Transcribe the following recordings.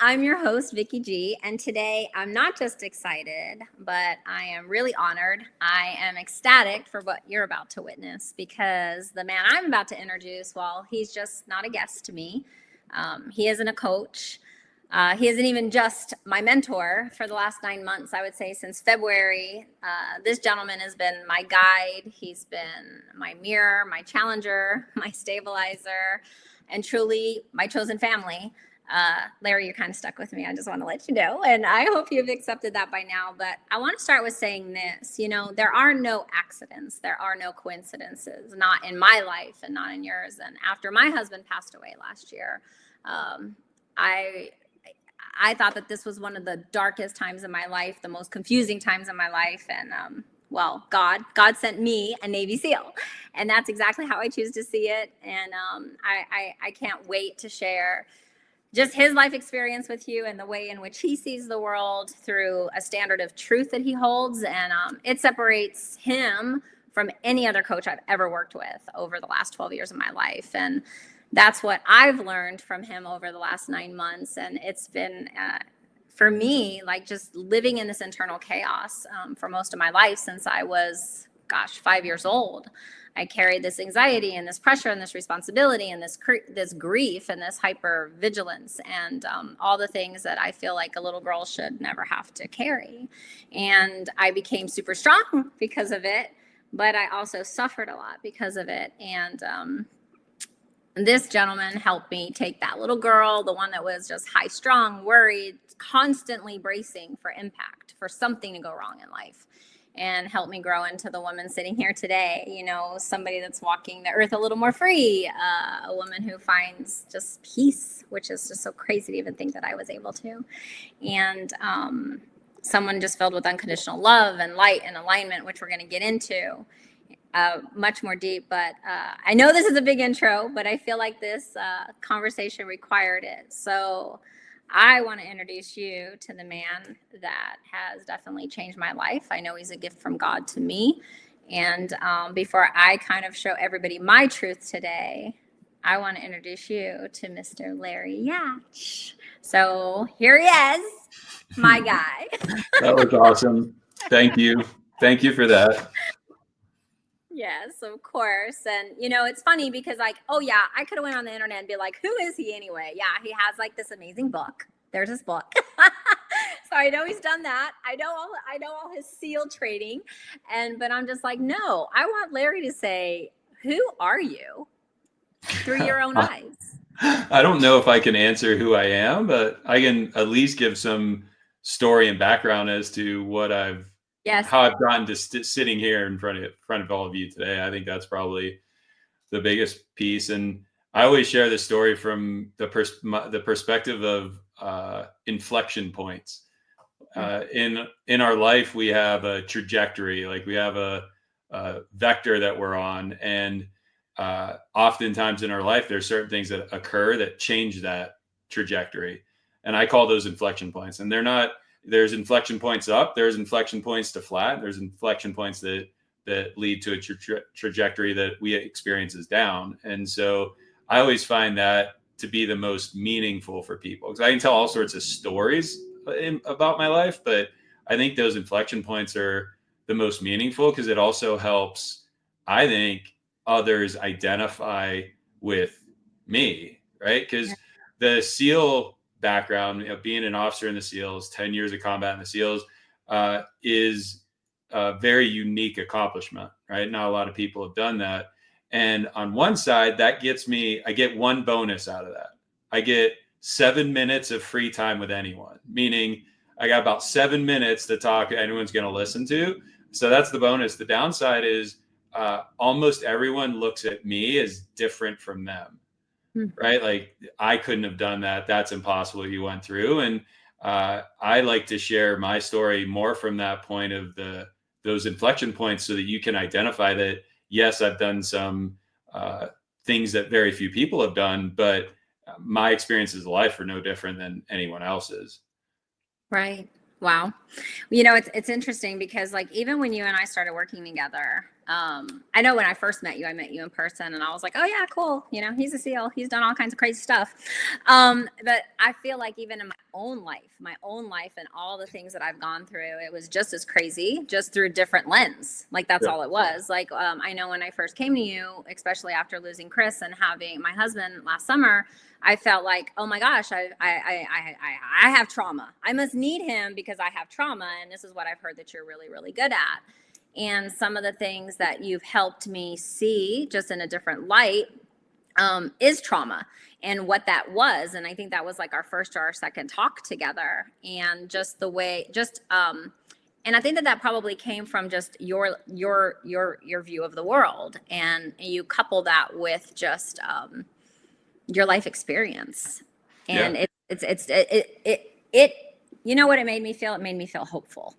I'm your host, Vicky G, and today I'm not just excited, but I am really honored. I am ecstatic for what you're about to witness because the man I'm about to introduce, well, he's just not a guest to me. He isn't a coach. He isn't even just my mentor for the last 9 months. I would say since February, this gentleman has been my guide. He's been my mirror, my challenger, my stabilizer, and truly my chosen family. Larry, you're kind of stuck with me. I just want to let you know. And I hope you've accepted that by now. But I want to start with saying this, there are no accidents. There are no coincidences, not in my life and not in yours. And after my husband passed away last year, I thought that this was one of the darkest times in my life, the most confusing times in my life. And God sent me a Navy SEAL, and that's exactly how I choose to see it. And I can't wait to share just his life experience with you and the way in which he sees the world through a standard of truth that he holds. And it separates him from any other coach I've ever worked with over the last 12 years of my life. And that's what I've learned from him over the last 9 months. And it's been, for me, like just living in this internal chaos for most of my life since I was, 5 years old. I carried this anxiety and this pressure and this responsibility and this grief and this hyper vigilance and all the things that I feel like a little girl should never have to carry. And I became super strong because of it, but I also suffered a lot because of it. And this gentleman helped me take that little girl, the one that was just high strung, worried, constantly bracing for impact, for something to go wrong in life, and help me grow into the woman sitting here today, somebody that's walking the earth a little more free, a woman who finds just peace, which is just so crazy to even think that I was able to. And someone just filled with unconditional love and light and alignment, which we're going to get into much more deep. But I know this is a big intro, but I feel like this conversation required it. So I want to introduce you to the man that has definitely changed my life. I know he's a gift from God to me. And before I kind of show everybody my truth today, I want to introduce you to Mr. Larry Yatch. So here he is, my guy. That was awesome. Thank you. Thank you for that. Yes, of course. And, it's funny because I could have went on the internet and be like, who is he anyway? Yeah, he has like this amazing book. There's his book. So I know he's done that. I know all his SEAL training. But I'm just like, no, I want Larry to say, who are you through your own eyes? I don't know if I can answer who I am, but I can at least give some story and background as to what how I've gotten to sitting here in front of all of you today. I think that's probably the biggest piece. And I always share this story from the perspective of inflection points. In our life, we have a trajectory, like we have a vector that we're on. And oftentimes in our life, there's certain things that occur that change that trajectory. And I call those inflection points. And there's inflection points up, there's inflection points to flat, there's inflection points that lead to a trajectory that we experience as down. And so I always find that to be the most meaningful for people, because I can tell all sorts of stories about my life, but I think those inflection points are the most meaningful because it also helps, I think, others identify with me, right? Because the SEAL background, being an officer in the SEALs, 10 years of combat in the SEALs, is a very unique accomplishment, right? Not a lot of people have done that. And on one side, I get one bonus out of that. I get 7 minutes of free time with anyone, meaning I got about 7 minutes to talk anyone's going to listen to. So that's the bonus. The downside is almost everyone looks at me as different from them, right? Like I couldn't have done that. That's impossible. You went through. And I like to share my story more from that point of those inflection points so that you can identify that, yes, I've done some things that very few people have done, but my experiences of life are no different than anyone else's. Right. Wow. It's interesting because like even when you and I started working together, I know when I first met you, I met you in person and I was like, oh yeah, cool. You know, he's a SEAL. He's done all kinds of crazy stuff. But I feel like even in my own life and all the things that I've gone through, it was just as crazy, just through a different lens. Like that's all it was. Like, I know when I first came to you, especially after losing Chris and having my husband last summer, I felt like, oh my gosh, I have trauma. I must need him because I have trauma. And this is what I've heard that you're really, really good at. And some of the things that you've helped me see just in a different light is trauma and what that was. And I think that was like our first or our second talk together. And just the way, and I think that probably came from just your view of the world. And you couple that with just your life experience. And it, you know what it made me feel? It made me feel hopeful.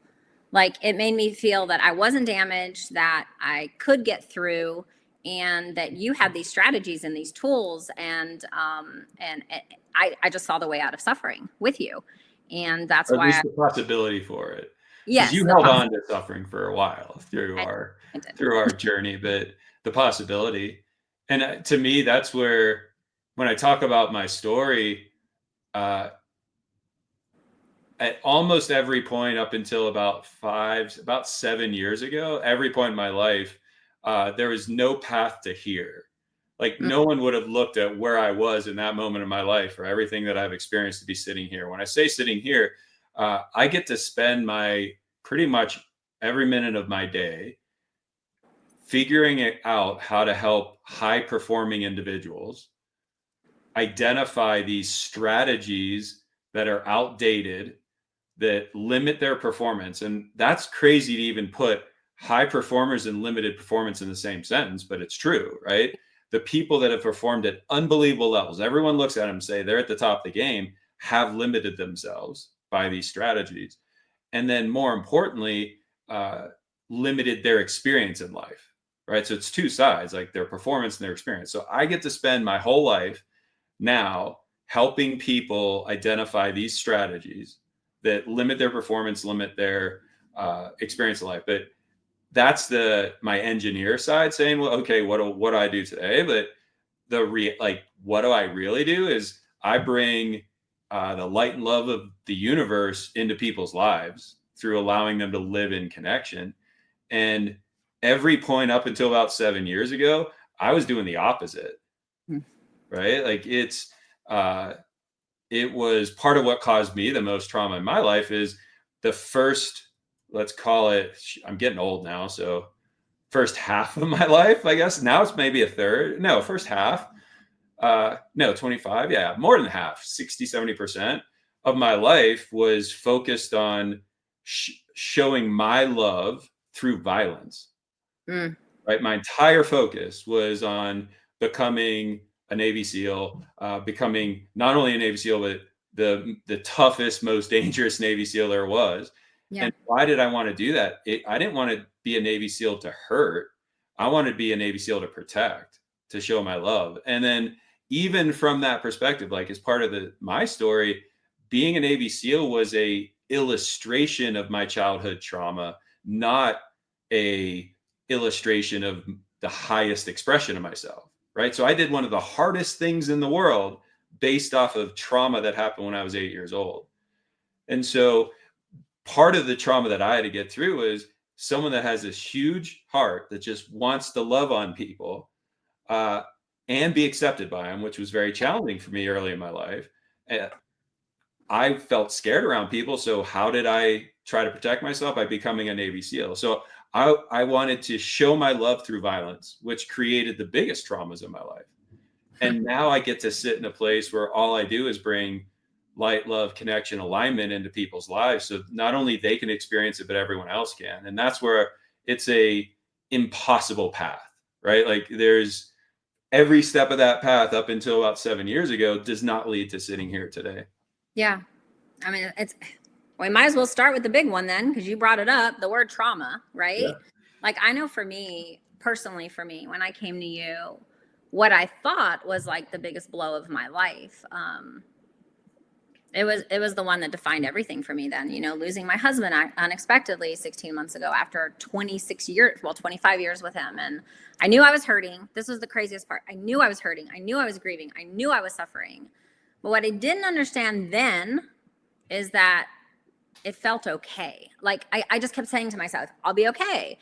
Like it made me feel that I wasn't damaged, that I could get through, and that you had these strategies and these tools, and I just saw the way out of suffering with you, and that's why the possibility for it. Yes, you held on to suffering for a while through our journey, but the possibility, and to me, that's where when I talk about my story. At almost every point up until about 7 years ago, every point in my life, there was no path to here. Like no one would have looked at where I was in that moment of my life or everything that I've experienced to be sitting here. When I say sitting here, I get to spend my pretty much every minute of my day figuring it out how to help high performing individuals identify these strategies that are outdated, that limit their performance. And that's crazy to even put high performers and limited performance in the same sentence, but it's true, right? The people that have performed at unbelievable levels, everyone looks at them and say they're at the top of the game, have limited themselves by these strategies. And then more importantly, limited their experience in life, right? So it's two sides, like their performance and their experience. So I get to spend my whole life now helping people identify these strategies that limit their performance, limit their experience in life. But that's my engineer side saying, well, okay, what do I do today? But what do I really do is I bring the light and love of the universe into people's lives through allowing them to live in connection. And every point up until about 7 years ago, I was doing the opposite, right? Like it was part of what caused me the most trauma in my life is the first, let's call it, I'm getting old now. So first half of my life, I guess now it's maybe a third. No, first half, no, 25. Yeah. More than half, 60, 70% of my life was focused on showing my love through violence, right? My entire focus was on becoming a Navy SEAL, becoming not only a Navy SEAL, but the toughest, most dangerous Navy SEAL there was. Yeah. And why did I want to do that? I didn't want to be a Navy SEAL to hurt. I wanted to be a Navy SEAL to protect, to show my love. And then even from that perspective, like as part of my story, being a Navy SEAL was a illustration of my childhood trauma, not a illustration of the highest expression of myself. Right. So I did one of the hardest things in the world based off of trauma that happened when I was 8 years old. And so part of the trauma that I had to get through is someone that has this huge heart that just wants to love on people and be accepted by them, which was very challenging for me early in my life. I felt scared around people. So how did I try to protect myself? By becoming a Navy SEAL. So I wanted to show my love through violence, which created the biggest traumas in my life. And now I get to sit in a place where all I do is bring light, love, connection, alignment into people's lives. So not only they can experience it, but everyone else can. And that's where it's a impossible path, right? Like there's every step of that path up until about 7 years ago does not lead to sitting here today. Yeah. I mean, we might as well start with the big one then, because you brought it up, the word trauma, right? Yeah. Like I know for me, personally for me, when I came to you, what I thought was like the biggest blow of my life It was the one that defined everything for me then, you know, losing my husband unexpectedly 16 months ago after 26 years, well, 25 years with him. And I knew I was hurting. This was the craziest part. I knew I was hurting. I knew I was grieving. I knew I was suffering. But what I didn't understand then is that it felt okay. Like I just kept saying to myself, I'll be okay.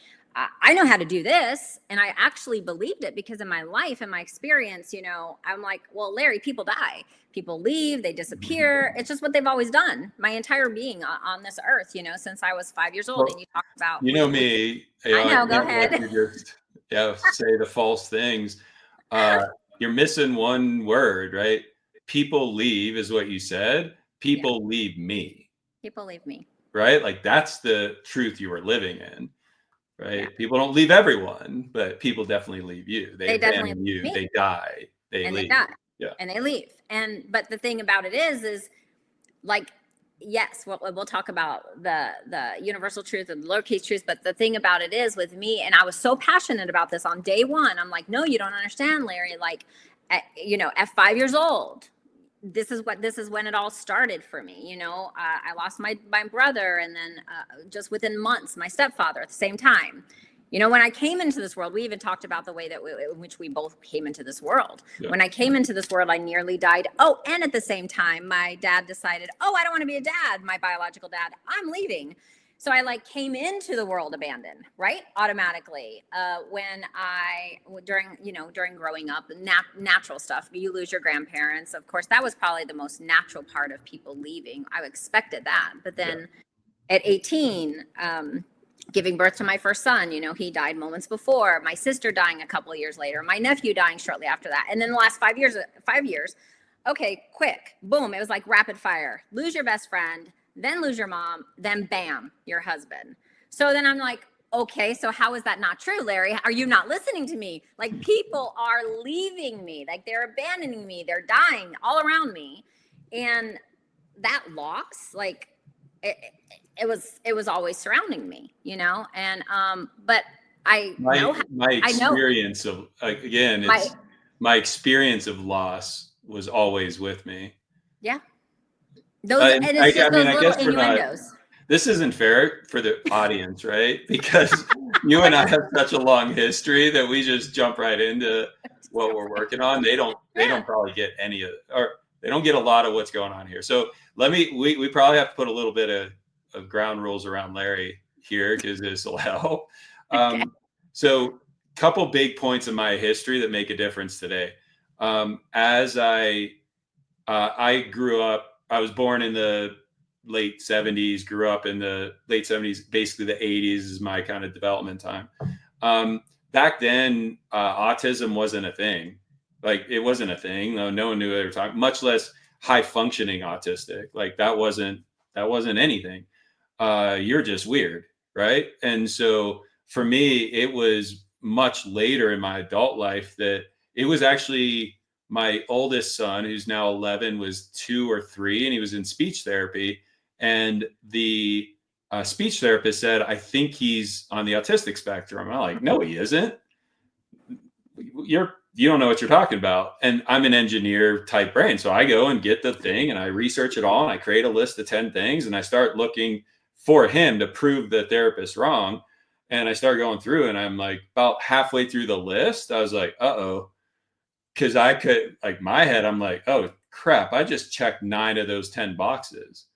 I know how to do this. And I actually believed it because in my life and my experience, you know, I'm like, well, Larry, people die, people leave, they disappear. It's just what they've always done my entire being on this earth, you know, since I was 5 years old. Well, and you talked about, you know me, I know, go can't let ahead. you just say the false things. You're missing one word, right? People leave is what you said. People leave me. People leave me. Right? Like that's the truth you were living in. Right? Yeah. People don't leave everyone, but people definitely leave you. They definitely abandon leave you. me. They die. They leave. They die. Yeah. And they leave. But the thing about it is like, yes, we'll talk about the universal truth and the lowercase truth. But the thing about it is with me, and I was so passionate about this on day one. I'm like, no, you don't understand, Larry. Like, at 5 years old, this is when it all started for me. You know, I lost my brother, and then just within months, my stepfather at the same time. You know, when I came into this world, we even talked about the way that in which we both came into this world. Yeah. When I came into this world, I nearly died. Oh, and at the same time, my dad decided, oh, I don't want to be a dad, my biological dad. I'm leaving. So I came into the world abandoned, right? Automatically. During growing up, natural stuff, you lose your grandparents. Of course, that was probably the most natural part of people leaving. I expected that. But then at 18, giving birth to my first son, you know, he died moments before, my sister dying a couple of years later, my nephew dying shortly after that. And then the last 5 years, okay, quick, boom. It was like rapid fire, lose your best friend, then lose your mom, then bam, your husband. So then I'm like, okay, so how is that not true, Larry? Are you not listening to me? Like, people are leaving me, like they're abandoning me, they're dying all around me. And that loss, like, it was always surrounding me, you know. And but my experience of my experience of loss was always with me. Yeah. Those innuendos. This isn't fair for the audience, right? Because you and I have such a long history that we just jump right into what we're working on. They don't probably get any of, or they don't get a lot of what's going on here. So we probably have to put a little bit of ground rules around Larry here, because this will help. Okay. So couple big points in my history that make a difference today. As I grew up, I was born in the late 70s, grew up in the late 70s, basically the 80s is my kind of development time. Back then, autism wasn't a thing. Like, it wasn't a thing. No one knew what they were talking, much less high functioning autistic. Like, that wasn't anything. You're just weird, right? And so for me, it was much later in my adult life that it was actually my oldest son, who's now 11, was 2 or 3, and he was in speech therapy. And the speech therapist said, I think he's on the autistic spectrum. I'm like, no, he isn't. You don't know what you're talking about. And I'm an engineer type brain. So I go and get the thing and I research it all and I create a list of 10 things and I start looking for him to prove the therapist wrong. And I start going through and I'm like about halfway through the list. I was like, uh-oh. Because I could, like, my head, I'm like, oh crap, I just checked 9 of those 10 boxes.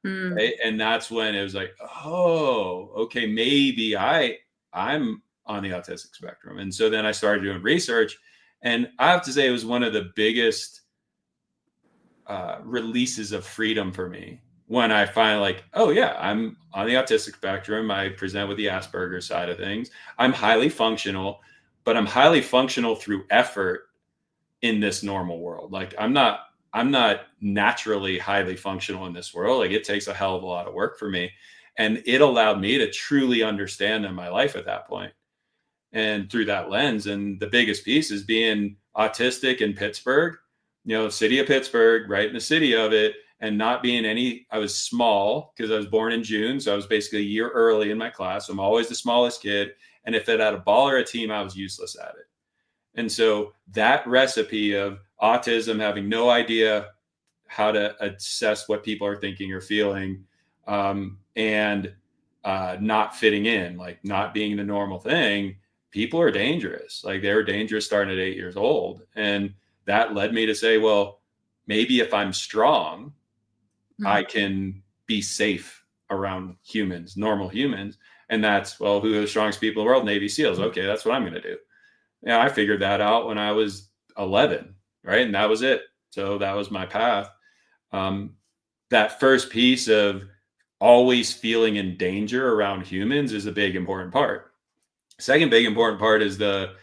Right? And that's when it was like, oh, okay, maybe I'm on the autistic spectrum. And so then I started doing research, and I have to say it was one of the biggest releases of freedom for me when I finally oh yeah, I'm on the autistic spectrum. I present with the Asperger's side of things. I'm highly functional, but I'm highly functional through effort in this normal world. Like, I'm not naturally highly functional in this world. Like, it takes a hell of a lot of work for me. And it allowed me to truly understand in my life at that point. And through that lens, and the biggest piece is being autistic in Pittsburgh, you know, city of Pittsburgh, right in the city of it, and not being I was small because I was born in June. So I was basically a year early in my class. So I'm always the smallest kid. And if it had a ball or a team, I was useless at it. And so that recipe of autism, having no idea how to assess what people are thinking or feeling, and not fitting in, like not being the normal thing. People are dangerous. Like they were dangerous starting at 8 years old. And that led me to say, well, maybe if I'm strong, I can be safe around humans, normal humans. And that's, well, who are the strongest people in the world? Navy SEALs. Okay, that's what I'm going to do. Yeah, I figured that out when I was 11, right? And that was it. So that was my path. That first piece of always feeling in danger around humans is a big important part. Second big important part is the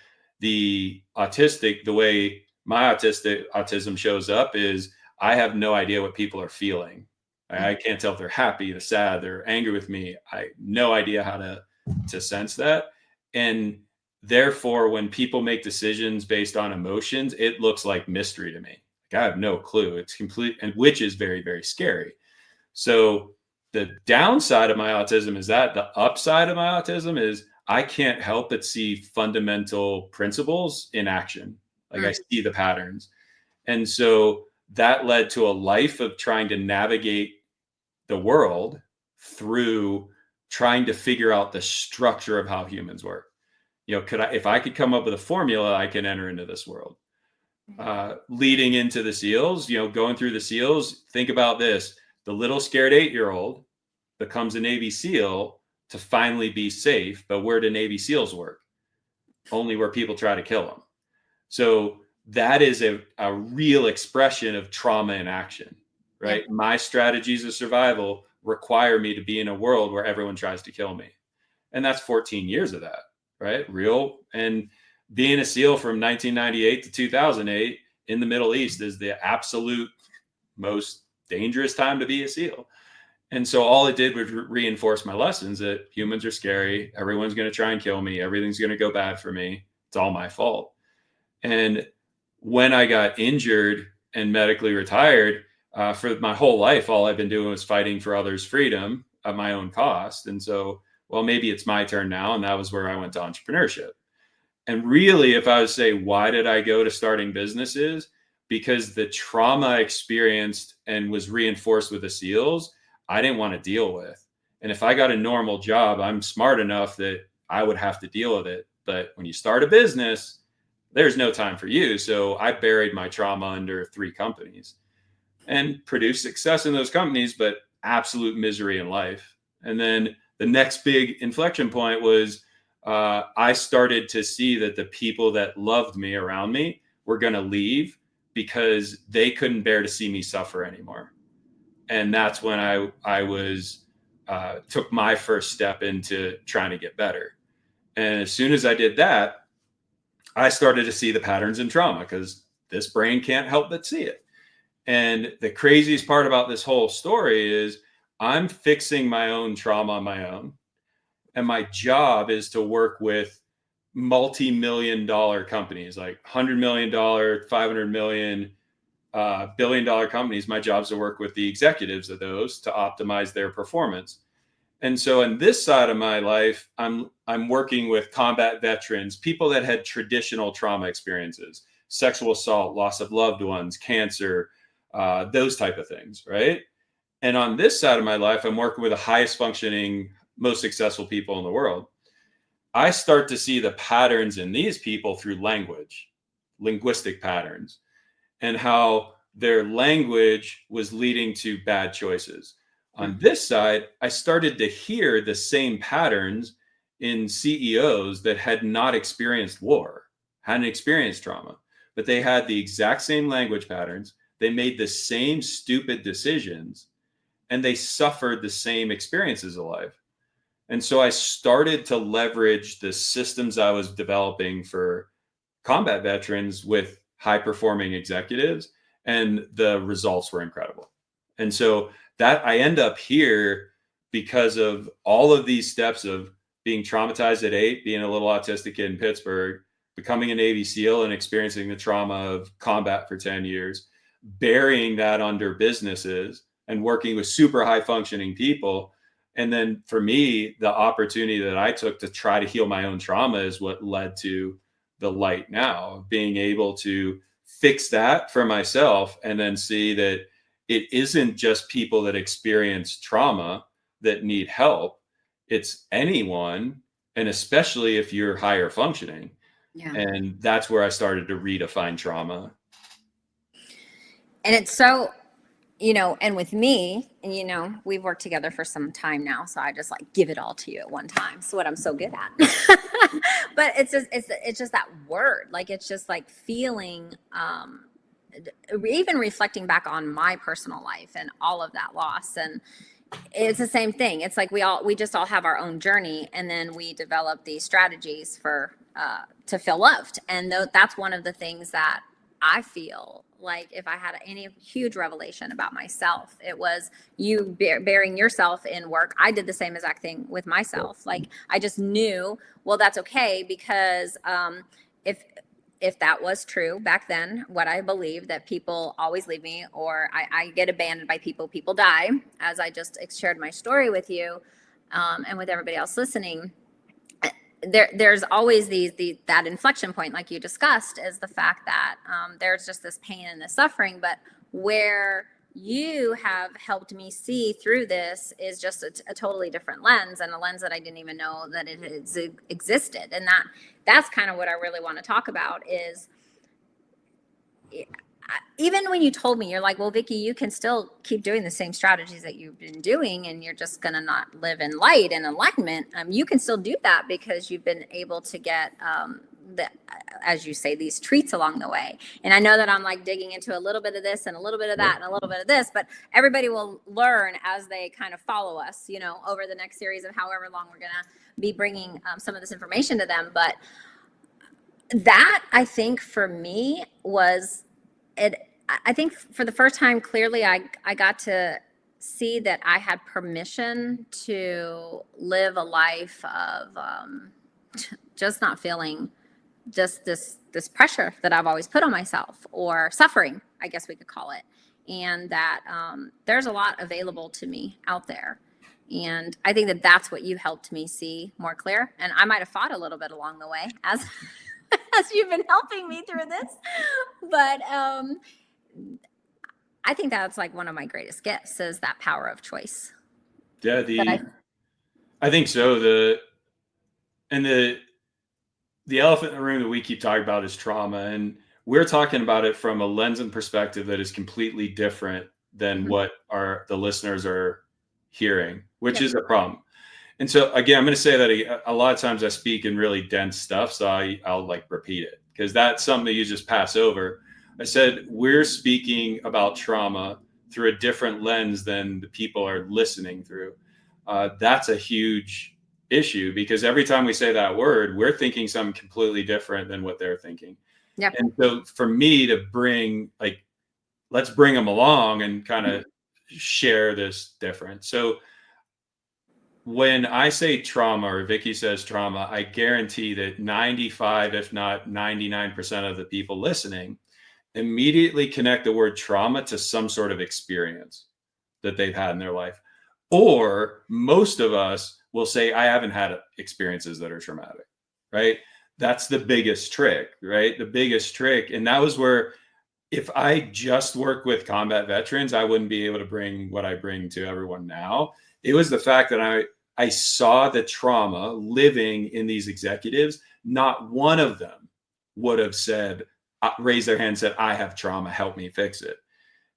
autistic, the way my autism shows up is I have no idea what people are feeling. I can't tell if they're happy, they're sad, they're angry with me. I no idea how to sense that. And therefore, when people make decisions based on emotions, it looks like mystery to me. Like I have no clue. It's complete, and which is very, very scary. So the downside of my autism is that the upside of my autism is I can't help but see fundamental principles in action. Like I see the patterns. And so that led to a life of trying to navigate the world through trying to figure out the structure of how humans work. If I could come up with a formula, I can enter into this world. Leading into the SEALs, going through the SEALs, think about this. The little scared 8-year-old becomes a Navy SEAL to finally be safe. But where do Navy SEALs work? Only where people try to kill them. So that is a real expression of trauma in action, right? Yeah. My strategies of survival require me to be in a world where everyone tries to kill me. And that's 14 years of that, right? Real. And being a SEAL from 1998 to 2008 in the Middle East is the absolute most dangerous time to be a SEAL. And so all it did was reinforce my lessons that humans are scary. Everyone's going to try and kill me. Everything's going to go bad for me. It's all my fault. And when I got injured and medically retired, for my whole life, all I've been doing was fighting for others' freedom at my own cost. And so, well, maybe it's my turn now. And that was where I went to entrepreneurship. And really, if I was to say, why did I go to starting businesses? Because the trauma I experienced and was reinforced with the SEALs, I didn't want to deal with. And if I got a normal job, I'm smart enough that I would have to deal with it. But when you start a business, there's no time for you. So I buried my trauma under 3 companies and produced success in those companies, but absolute misery in life. And then the next big inflection point was I started to see that the people that loved me around me were going to leave because they couldn't bear to see me suffer anymore. And that's when I was took my first step into trying to get better. And as soon as I did that, I started to see the patterns in trauma because this brain can't help but see it. And the craziest part about this whole story is I'm fixing my own trauma on my own. And my job is to work with multi-million-dollar companies, like $100 million, $500 million, $1 billion companies. My job is to work with the executives of those to optimize their performance. And so on this side of my life, I'm working with combat veterans, people that had traditional trauma experiences, sexual assault, loss of loved ones, cancer, those type of things, right? And on this side of my life, I'm working with the highest functioning, most successful people in the world. I start to see the patterns in these people through language, linguistic patterns, and how their language was leading to bad choices. On this side, I started to hear the same patterns in CEOs that had not experienced war, hadn't experienced trauma, but they had the exact same language patterns. They made the same stupid decisions, and they suffered the same experiences of life. And so I started to leverage the systems I was developing for combat veterans with high-performing executives, and the results were incredible. And so that I end up here because of all of these steps of being traumatized at 8, being a little autistic kid in Pittsburgh, becoming a Navy SEAL and experiencing the trauma of combat for 10 years, burying that under businesses and working with super high functioning people. And then for me, the opportunity that I took to try to heal my own trauma is what led to the light now, being able to fix that for myself and then see that it isn't just people that experience trauma that need help. It's anyone, and especially if you're higher functioning. Yeah. And that's where I started to redefine trauma. And it's so, and with me, we've worked together for some time now, so I just like give it all to you at one time. It's what I'm so good at. But it's just that word. Like, it's just like feeling, even reflecting back on my personal life and all of that loss. And it's the same thing. It's like we just all have our own journey, and then we develop these strategies to feel loved. And that's one of the things that I feel like, if I had any huge revelation about myself, it was you bearing yourself in work. I did the same exact thing with myself. Like, I just knew, well, that's okay, because if that was true back then, what I believed, that people always leave me, or I get abandoned by people die, as I just shared my story with you, and with everybody else listening, there's always that inflection point, like you discussed, is the fact that there's just this pain and this suffering. But where you have helped me see through this is just a totally different lens, and a lens that I didn't even know that it existed. And that's kind of what I really want to talk about is, even when you told me, you're like, well, Vicky, you can still keep doing the same strategies that you've been doing, and you're just going to not live in light and alignment. You can still do that because you've been able to get, as you say, these treats along the way. And I know that I'm like digging into a little bit of this and a little bit of that and a little bit of this, but everybody will learn as they kind of follow us, over the next series of however long we're going to be bringing some of this information to them. But that, I think, for me was it. I think for the first time, clearly, I got to see that I had permission to live a life of just not feeling just this pressure that I've always put on myself, or suffering, I guess we could call it. And that there's a lot available to me out there. And I think that that's what you helped me see more clear. And I might have fought a little bit along the way as you've been helping me through this. But I think that's like one of my greatest gifts, is that power of choice. Yeah, I think so. The elephant in the room that we keep talking about is trauma, and we're talking about it from a lens and perspective that is completely different than what the listeners are hearing, which is a problem. And so, again, I'm going to say that a lot of times I speak in really dense stuff, so I'll like repeat it, because that's something that you just pass over. I said, we're speaking about trauma through a different lens than the people are listening through. That's a huge issue, because every time we say that word, we're thinking something completely different than what they're thinking. Yep. And so for me to let's bring them along and kind of share this difference. So when I say trauma, or Vicky says trauma, I guarantee that 95, if not 99% of the people listening immediately connect the word trauma to some sort of experience that they've had in their life. Or most of us will say, I haven't had experiences that are traumatic, right? That's the biggest trick, right? The biggest trick. And that was where, if I just worked with combat veterans, I wouldn't be able to bring what I bring to everyone now. It was the fact that I saw the trauma living in these executives. Not one of them would have raised their hand and said, I have trauma, help me fix it.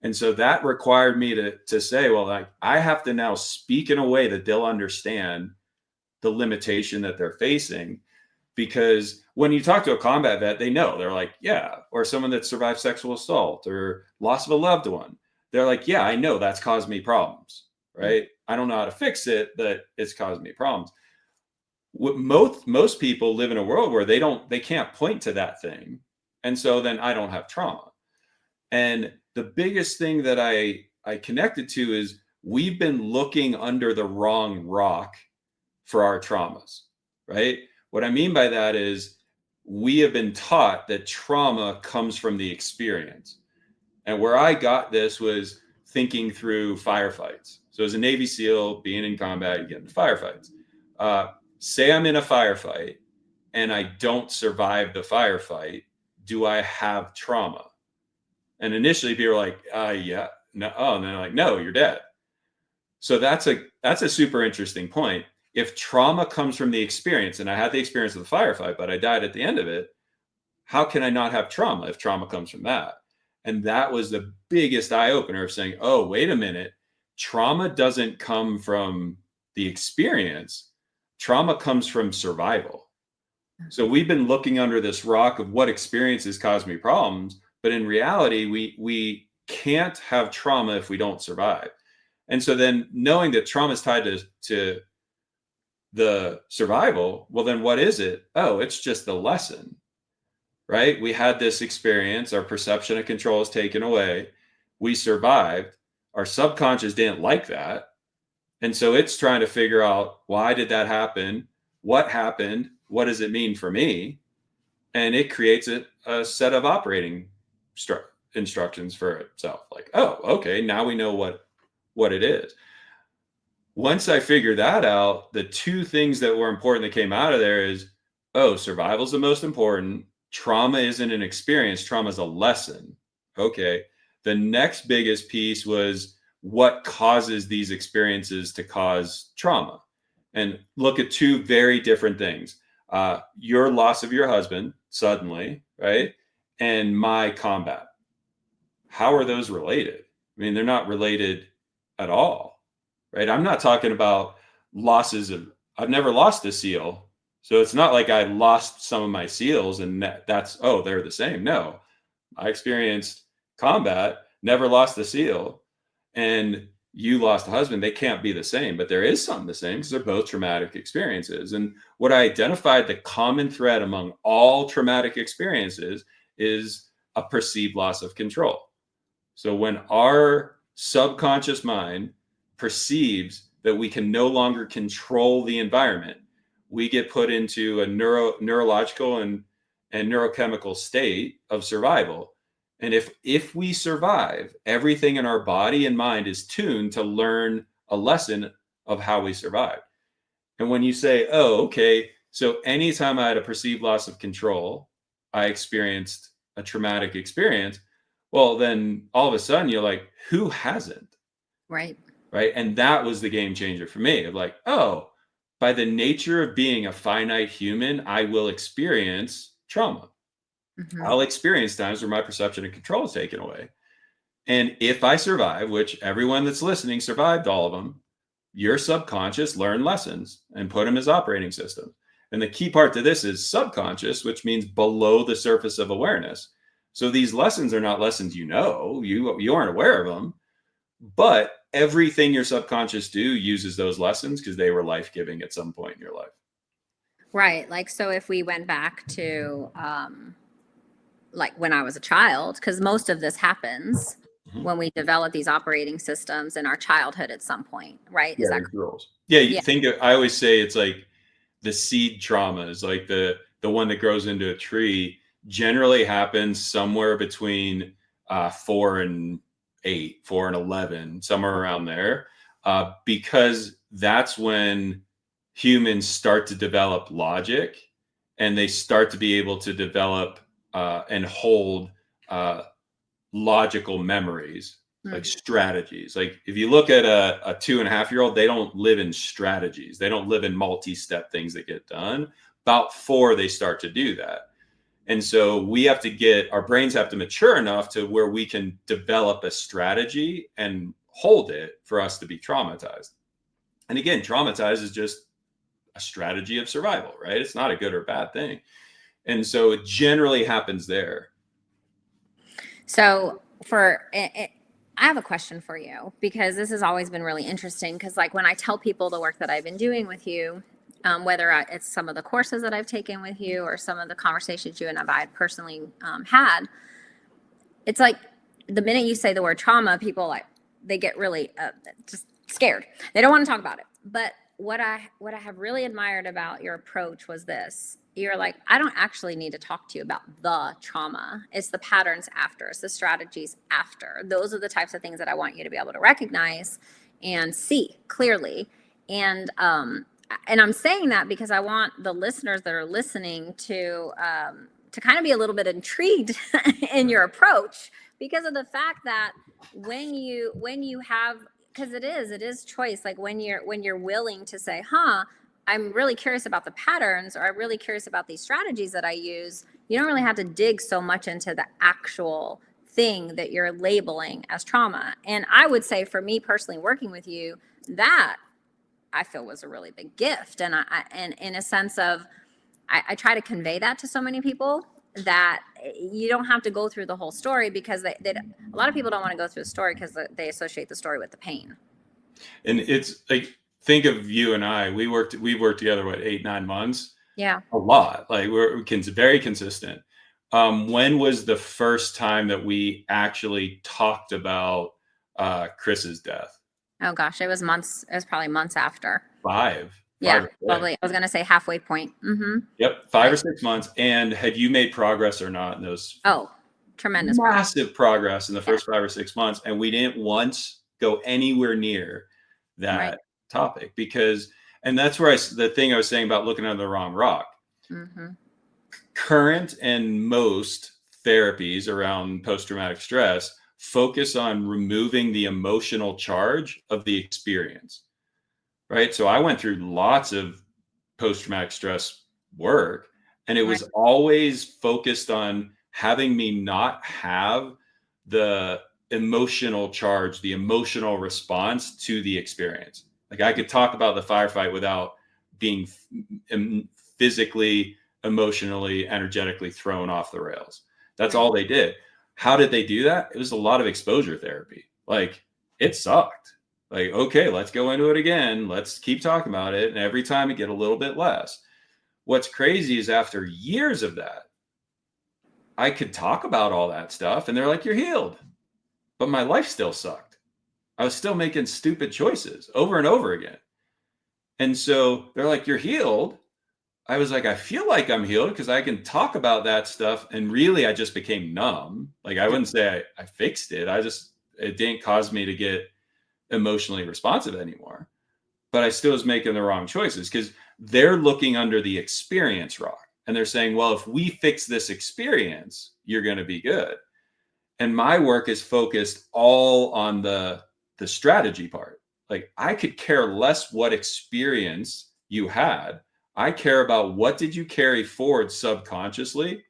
And so that required me to say, well, like, I have to now speak in a way that they'll understand the limitation that they're facing. Because when you talk to a combat vet, they know, they're like, yeah, or someone that survived sexual assault or loss of a loved one. They're like, yeah, I know that's caused me problems, right? I don't know how to fix it, but it's caused me problems. Most people live in a world where they can't point to that thing. And so then I don't have trauma. And the biggest thing that I connected to is, we've been looking under the wrong rock for our traumas, right? What I mean by that is, we have been taught that trauma comes from the experience. And where I got this was thinking through firefights. So as a Navy SEAL, being in combat, you get into firefights. Say I'm in a firefight and I don't survive the firefight. Do I have trauma? And initially people are like, yeah. no, oh, and they're like, no, you're dead. So that's a super interesting point. If trauma comes from the experience, and I had the experience of the firefight, but I died at the end of it, how can I not have trauma if trauma comes from that? And that was the biggest eye opener of saying, oh, wait a minute. Trauma doesn't come from the experience. Trauma comes from survival. So we've been looking under this rock of what experiences cause me problems, but in reality, we can't have trauma if we don't survive. And so then knowing that trauma is tied to the survival, well, then what is it? Oh, it's just the lesson, right? We had this experience, our perception of control is taken away. We survived. Our subconscious didn't like that. And so it's trying to figure out, why did that happen? What happened? What does it mean for me? And it creates a set of operating instructions for itself. Like, oh, okay, now we know what it is. Once I figured that out, the two things that were important that came out of there is, oh, survival is the most important. Trauma isn't an experience. Trauma is a lesson. Okay. The next biggest piece was, what causes these experiences to cause trauma? And look at two very different things. Your loss of your husband suddenly, right? And my combat. How are those related? I mean, they're not related at all, right? I'm not talking about losses of, I've never lost a seal. So it's not like I lost some of my seals and that's, oh, they're the same. No, I experienced combat, never lost the seal. And you lost a husband, they can't be the same, but there is something the same because they're both traumatic experiences. And what I identified, the common thread among all traumatic experiences is a perceived loss of control. So when our subconscious mind perceives that we can no longer control the environment, we get put into a neurological and neurochemical state of survival. And if we survive, everything in our body and mind is tuned to learn a lesson of how we survive. And when you say, oh, okay, so anytime I had a perceived loss of control, I experienced a traumatic experience, well, then all of a sudden you're like, who hasn't? Right. Right. And that was the game changer for me, of like, oh, by the nature of being a finite human, I will experience trauma. Mm-hmm. I'll experience times where my perception of control is taken away. And if I survive, which everyone that's listening survived all of them, your subconscious learned lessons and put them as operating systems. And the key part to this is subconscious, which means below the surface of awareness. So these lessons are not lessons you aren't aware of them, but everything your subconscious uses those lessons because they were life-giving at some point in your life. Right. Like, so if we went back to like when I was a child, because most of this happens when we develop these operating systems in our childhood at some point, right? Yeah, is that rules? Yeah, you think I always say it's like the seed trauma is like the one that grows into a tree generally happens somewhere between 4 and 8, 4 and 11, somewhere around there, because that's when humans start to develop logic and they start to be able to develop and hold logical memories, like strategies. Like if you look at a 2.5-year-old, they don't live in strategies. They don't live in multi-step things that get done. About 4, they start to do that. And so we have to our brains have to mature enough to where we can develop a strategy and hold it for us to be traumatized. And again, traumatized is just a strategy of survival, right? It's not a good or bad thing. And so it generally happens there. So I have a question for you, because this has always been really interesting. Because like when I tell people the work that I've been doing with you, whether it's some of the courses that I've taken with you or some of the conversations you and I personally had, it's like the minute you say the word trauma, people they get really just scared. They don't want to talk about it. But what I have really admired about your approach was this. You're like, I don't actually need to talk to you about the trauma. It's the patterns after. It's the strategies after. Those are the types of things that I want you to be able to recognize and see clearly. And I'm saying that because I want the listeners that are listening to kind of be a little bit intrigued in your approach, because of the fact that when you have, because it is choice. Like when you're willing to say, I'm really curious about the patterns, or I'm really curious about these strategies that I use, you don't really have to dig so much into the actual thing that you're labeling as trauma. And I would say for me personally, working with you, that I feel was a really big gift. And and in a sense of, I try to convey that to so many people, that you don't have to go through the whole story, because a lot of people don't want to go through the story because they associate the story with the pain. And it's like, think of you and I, we've worked together, what, 8-9 months? Yeah. A lot. Like we're very consistent. When was the first time that we actually talked about Chris's death? Oh gosh, it was months. It was probably months after. 5. Yeah, probably. I was going to say halfway point. Mm-hmm. Yep, 5 or 6 months. And had you made progress or not in those? Oh, tremendous massive progress in the first 5 or 6 months, and we didn't once go anywhere near that topic, because, and that's where the thing I was saying about looking under the wrong rock. Mm-hmm. Current and most therapies around post-traumatic stress focus on removing the emotional charge of the experience, right? So I went through lots of post-traumatic stress work, and it was always focused on having me not have the emotional charge, the emotional response to the experience. Like I could talk about the firefight without being physically, emotionally, energetically thrown off the rails. That's all they did. How did they do that? It was a lot of exposure therapy. Like it sucked. Like, okay, let's go into it again. Let's keep talking about it. And every time it get a little bit less. What's crazy is after years of that, I could talk about all that stuff and they're like, you're healed. But my life still sucked. I was still making stupid choices over and over again. And so they're like, you're healed. I was like, I feel like I'm healed because I can talk about that stuff. And really, I just became numb. Like I wouldn't say I fixed it. It didn't cause me to get emotionally responsive anymore. But I still was making the wrong choices because they're looking under the experience rock. And they're saying, well, if we fix this experience, you're going to be good. And my work is focused all on the strategy part. Like I could care less what experience you had. I care about what did you carry forward subconsciously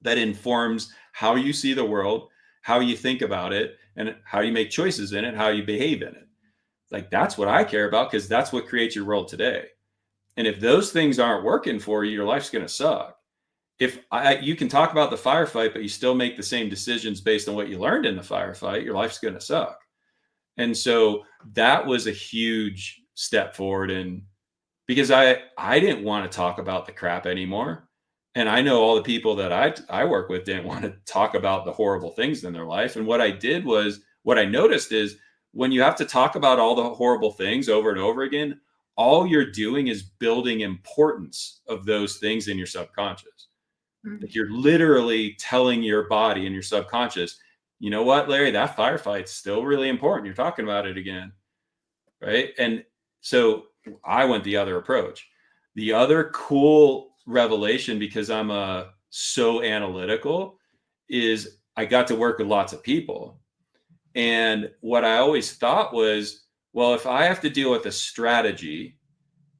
that informs how you see the world, how you think about it, and how you make choices in it, how you behave in it. Like that's what I care about because that's what creates your world today. And if those things aren't working for you, your life's going to suck. If you can talk about the firefight, but you still make the same decisions based on what you learned in the firefight, your life's going to suck. And so that was a huge step forward. And because I didn't want to talk about the crap anymore. And I know all the people that I work with didn't want to talk about the horrible things in their life. And what I noticed is when you have to talk about all the horrible things over and over again, all you're doing is building importance of those things in your subconscious. Like you're literally telling your body and your subconscious, you know what, Larry, that firefight's still really important. You're talking about it again. Right. And so I went the other approach. The other cool revelation, because I'm so analytical, is I got to work with lots of people. And what I always thought was, well, if I have to deal with a strategy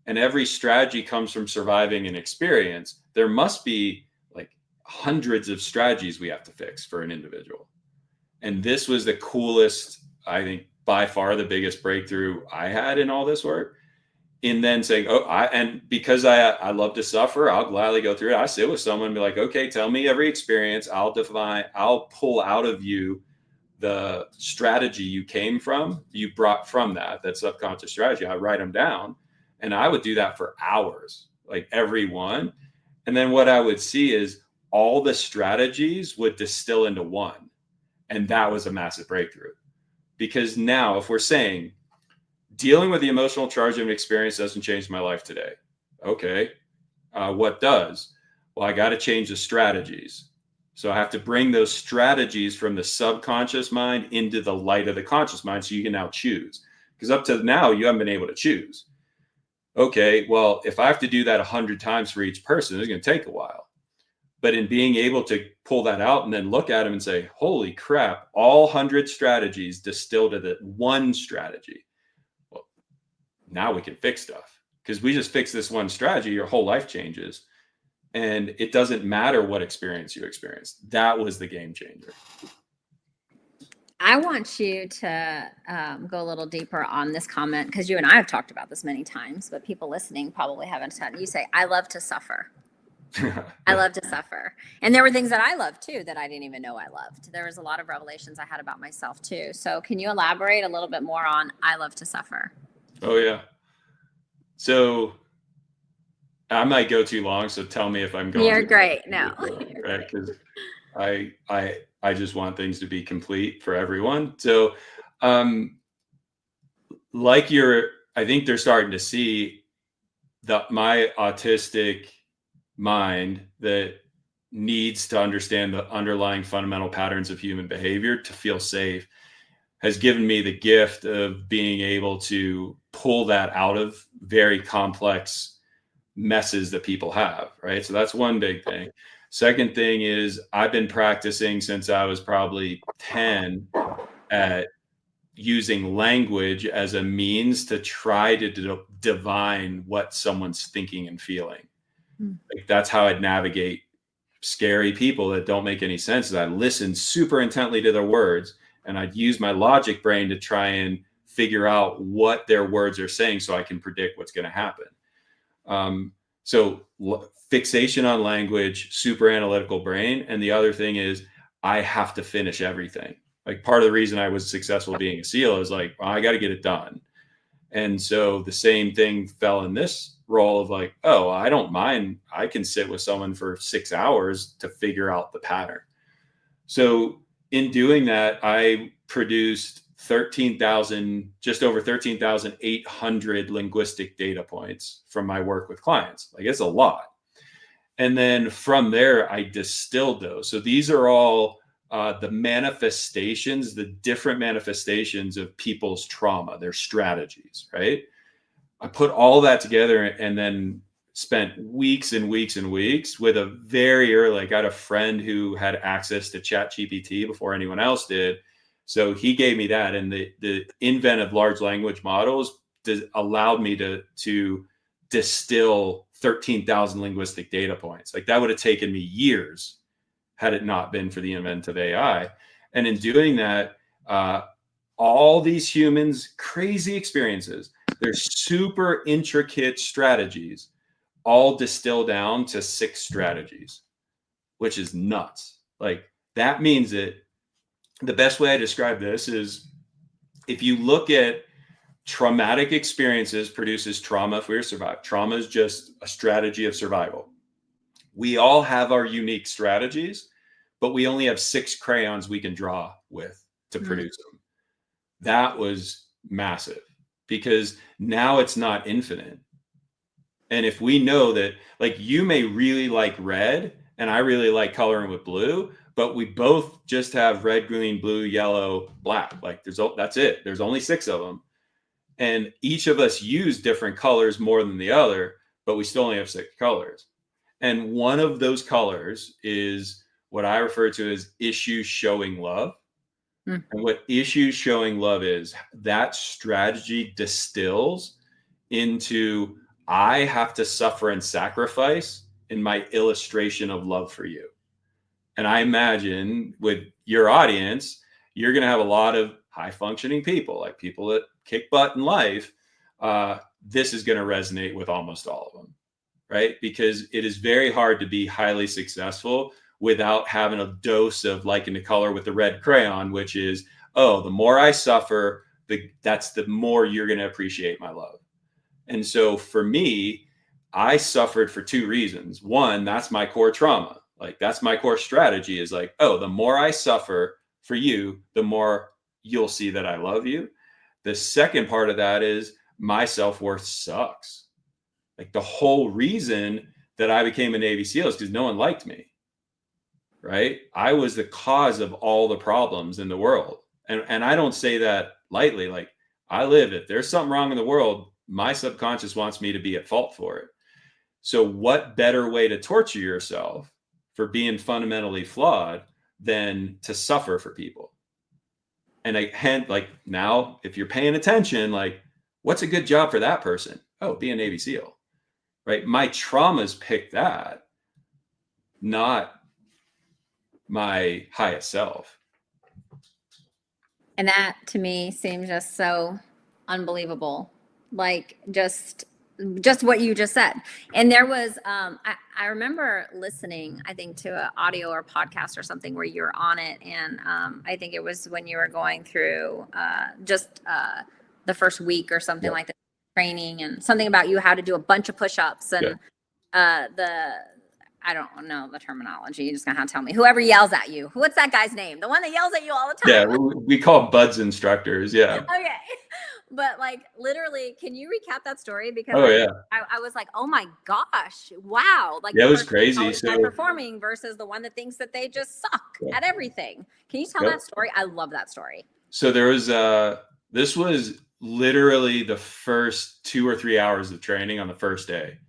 and every strategy comes from surviving an experience, there must be like hundreds of strategies we have to fix for an individual. And this was the coolest, I think, by far the biggest breakthrough I had in all this work. And then saying, and because I love to suffer, I'll gladly go through it. I sit with someone and be like, okay, tell me every experience. I'll pull out of you the strategy you brought from that subconscious strategy. I write them down and I would do that for hours, like every one. And then what I would see is all the strategies would distill into one. And that was a massive breakthrough. Because now if we're saying dealing with the emotional charge of an experience doesn't change my life today. Okay. What does? Well, I got to change the strategies. So I have to bring those strategies from the subconscious mind into the light of the conscious mind so you can now choose. Because up to now, you haven't been able to choose. Okay, well, if I have to do that 100 times for each person, it's going to take a while. But in being able to pull that out and then look at them and say, holy crap, all 100 strategies distilled to the one strategy. Well, now we can fix stuff, because we just fix this one strategy, your whole life changes. And it doesn't matter what experience you experienced. That was the game changer. I want you to go a little deeper on this comment, because you and I have talked about this many times, but people listening probably haven't. You say, I love to suffer. I love to suffer. And there were things that I loved too that I didn't even know I loved. There was a lot of revelations I had about myself too. So can you elaborate a little bit more on I love to suffer? Oh, yeah. So I might go too long, so tell me if I'm going. You're great. No. Right? Because I just want things to be complete for everyone. So I think they're starting to see my autistic mind that needs to understand the underlying fundamental patterns of human behavior to feel safe has given me the gift of being able to pull that out of very complex messes that people have, right? So that's one big thing. Second thing is I've been practicing since I was probably 10 at using language as a means to try to divine what someone's thinking and feeling. Like, that's how I'd navigate scary people that don't make any sense. I listen super intently to their words, and I'd use my logic brain to try and figure out what their words are saying so I can predict what's going to happen. So fixation on language, super analytical brain. And the other thing is I have to finish everything. Like, part of the reason I was successful being a SEAL is like, well, I got to get it done. And so the same thing fell in this role of like, oh, I don't mind. I can sit with someone for 6 hours to figure out the pattern. So in doing that, I produced just over 13,800 linguistic data points from my work with clients. Like, it's a lot. And then from there, I distilled those. So these are all the manifestations, the different manifestations of people's trauma, their strategies, right? I put all that together and then spent weeks and weeks and weeks with I got a friend who had access to ChatGPT before anyone else did. So he gave me that. And the invent of large language models allowed me to distill 13,000 linguistic data points. Like, that would have taken me years had it not been for the invent of AI. And in doing that, all these humans, crazy experiences, they're super intricate strategies, all distill down to 6 strategies, which is nuts. Like, that means that the best way I describe this is, if you look at traumatic experiences produces trauma if we survive. Trauma is just a strategy of survival. We all have our unique strategies, but we only have 6 crayons we can draw with to produce them. That was massive, because now it's not infinite. And if we know that, like, you may really like red and I really like coloring with blue, but we both just have red, green, blue, yellow, black. Like, that's it. There's only 6 of them. And each of us use different colors more than the other, but we still only have 6 colors. And one of those colors is what I refer to as issues showing love. And what issues showing love is, that strategy distills into, I have to suffer and sacrifice in my illustration of love for you. And I imagine with your audience, you're going to have a lot of high functioning people, like people that kick butt in life. This is going to resonate with almost all of them, right? Because it is very hard to be highly successful without having a dose of liking the color with the red crayon, which is, oh, the more I suffer, that's the more you're going to appreciate my love. And so for me, I suffered for 2 reasons. One, that's my core trauma. Like, that's my core strategy, is like, oh, the more I suffer for you, the more you'll see that I love you. The second part of that is my self-worth sucks. Like, the whole reason that I became a Navy SEAL is because no one liked me, right? I was the cause of all the problems in the world. And I don't say that lightly. Like, if there's something wrong in the world, my subconscious wants me to be at fault for it. So what better way to torture yourself for being fundamentally flawed than to suffer for people. And like now, if you're paying attention, like, what's a good job for that person? Oh, be a Navy SEAL, right? My traumas pick that, not my highest self. And that to me seems just so unbelievable. Like just what you just said. And there was I remember listening, I think, to an audio or podcast or something where you're on it. And I think it was when you were going through the first week or something like that, training, and something about you how to do a bunch of push-ups and I don't know the terminology. You're just gonna have to tell me. Whoever yells at you, what's that guy's name? The one that yells at you all the time. Yeah, we call BUDS instructors. Yeah. Okay, but like literally, can you recap that story? Because I was like, oh my gosh, wow! Like, it was crazy. So performing versus the one that thinks that they just suck at everything. Can you tell that story? I love that story. So there was this was literally the first 2 or 3 hours of training on the first day.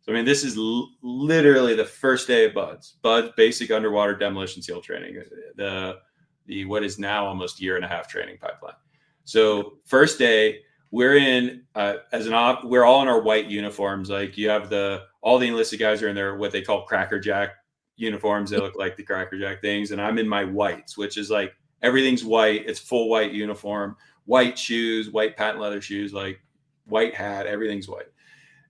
So, I mean, this is literally the first day of BUDS, basic underwater demolition SEAL training, the what is now almost 1.5-year training pipeline. So first day, we're in we're all in our white uniforms. Like, you have all the enlisted guys are in their what they call Cracker Jack uniforms. They look like the Cracker Jack things, and I'm in my whites, which is like everything's white. It's full white uniform, white shoes, white patent leather shoes, like white hat. Everything's white.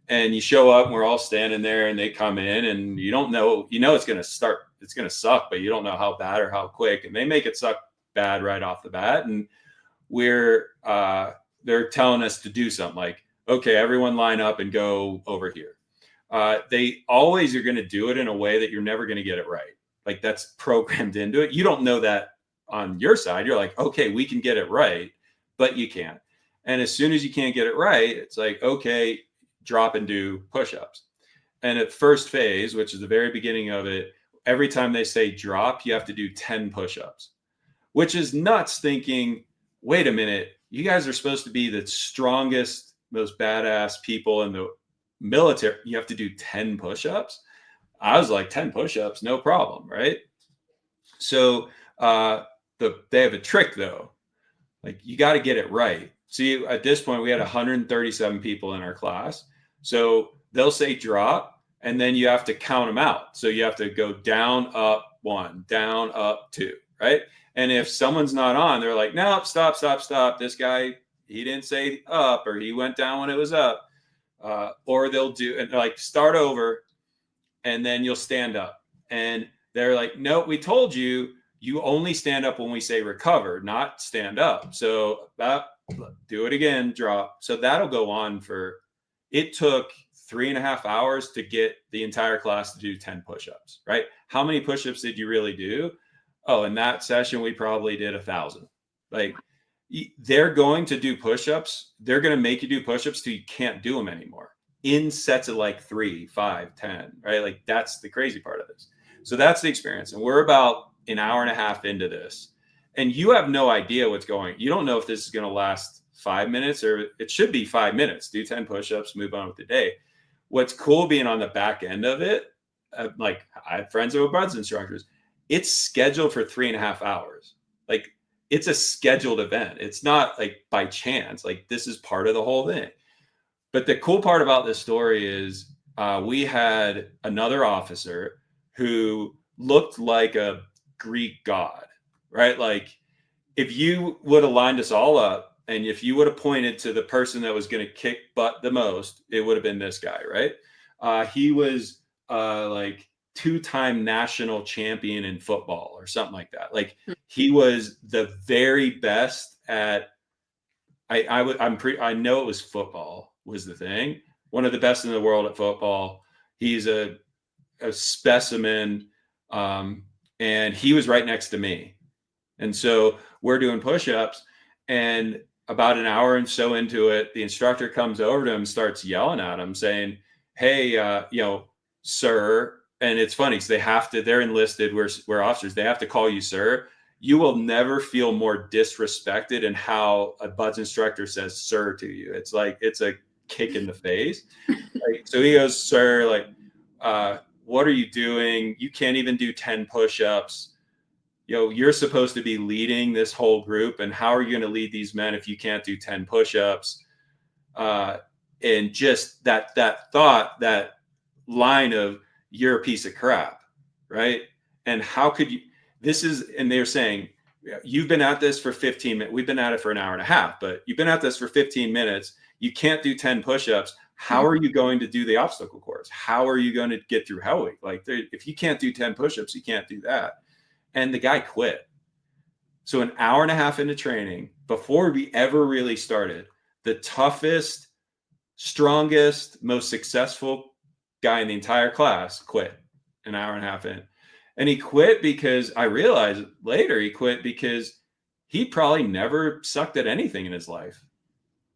And you show up and we're all standing there, and they come in, and you don't know, it's going to suck, but you don't know how bad or how quick. And they make it suck bad right off the bat. And they're telling us to do something like, okay, everyone line up and go over here. They always are going to do it in a way that you're never going to get it right. Like, that's programmed into it. You don't know that on your side. You're like, okay, we can get it right, but you can't. And as soon as you can't get it right, it's like, okay, drop and do push-ups. And at first phase, which is the very beginning of it, every time they say drop, you have to do 10 push-ups, which is nuts, thinking, wait a minute, you guys are supposed to be the strongest, most badass people in the military. You have to do 10 push-ups. I was like, 10 push-ups, no problem, right? So they have a trick though. Like, you got to get it right. See, at this point, we had 137 people in our class. So they'll say drop, and then you have to count them out. So you have to go down, up 1, down, up 2, right? And if someone's not on, they're like, no, stop. This guy, he didn't say up, or he went down when it was up. Or they'll do, and like, start over, and then you'll stand up. And they're like, no, we told you only stand up when we say recover, not stand up. So do it again, drop. So that'll go on it took 3.5 hours to get the entire class to do 10 push-ups, right? How many push-ups did you really do? Oh, in that session, we probably did 1,000. Like, they're going to do push-ups. They're going to make you do push-ups till you can't do them anymore in sets of like 3, 5, 10, right? Like, that's the crazy part of this. So that's the experience. And we're about 1.5 hours into this. And you have no idea what's going. You don't know if this is going to last 5 minutes, or it should be 5 minutes. Do 10 push-ups, move on with the day. What's cool being on the back end of it, like, I have friends who are BUDS instructors. It's scheduled for 3.5 hours. Like, it's a scheduled event. It's not like by chance. Like, this is part of the whole thing. But the cool part about this story is we had another officer who looked like a Greek god, right? Like, if you would have lined us all up, and if you would have pointed to the person that was going to kick butt the most, it would have been this guy, right? He was like 2-time national champion in football or something like that. Like, he was the very best at, I know it was football was the thing. One of the best in the world at football. He's a specimen. And he was right next to me. And so we're doing push-ups, and about an hour and so into it, the instructor comes over to him, starts yelling at him, saying, hey, sir. And it's funny, because they're enlisted, we're officers. They have to call you sir. You will never feel more disrespected in how a BUDS instructor says sir to you. It's like, it's a kick in the face. Like, so he goes, sir, like, what are you doing? You can't even do 10 push-ups. You're supposed to be leading this whole group, and how are you going to lead these men if you can't do 10 push-ups? And just that thought, that line of, you're a piece of crap, right? And how could you, and they're saying, you've been at this for 15 minutes. We've been at it for an hour and a half, but you've been at this for 15 minutes. You can't do 10 push-ups. How are you going to do the obstacle course? How are you going to get through Hell Week? Like, if you can't do 10 push-ups, you can't do that. And the guy quit. So an hour and a half into training, before we ever really started, the toughest, strongest, most successful guy in the entire class quit an hour and a half in. And he quit because, I realized later, he quit because he probably never sucked at anything in his life.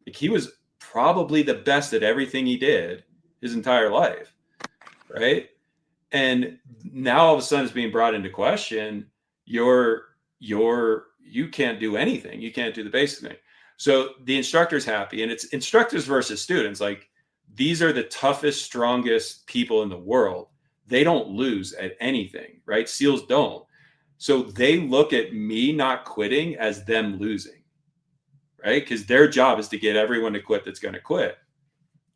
Like, he was probably the best at everything he did his entire life, right? And now all of a sudden it's being brought into question. You can't do anything. You can't do the basic thing. So the instructor's happy, and it's instructors versus students. Like, these are the toughest, strongest people in the world. They don't lose at anything, right? SEALs don't. So they look at me not quitting as them losing, right? Because their job is to get everyone to quit that's going to quit.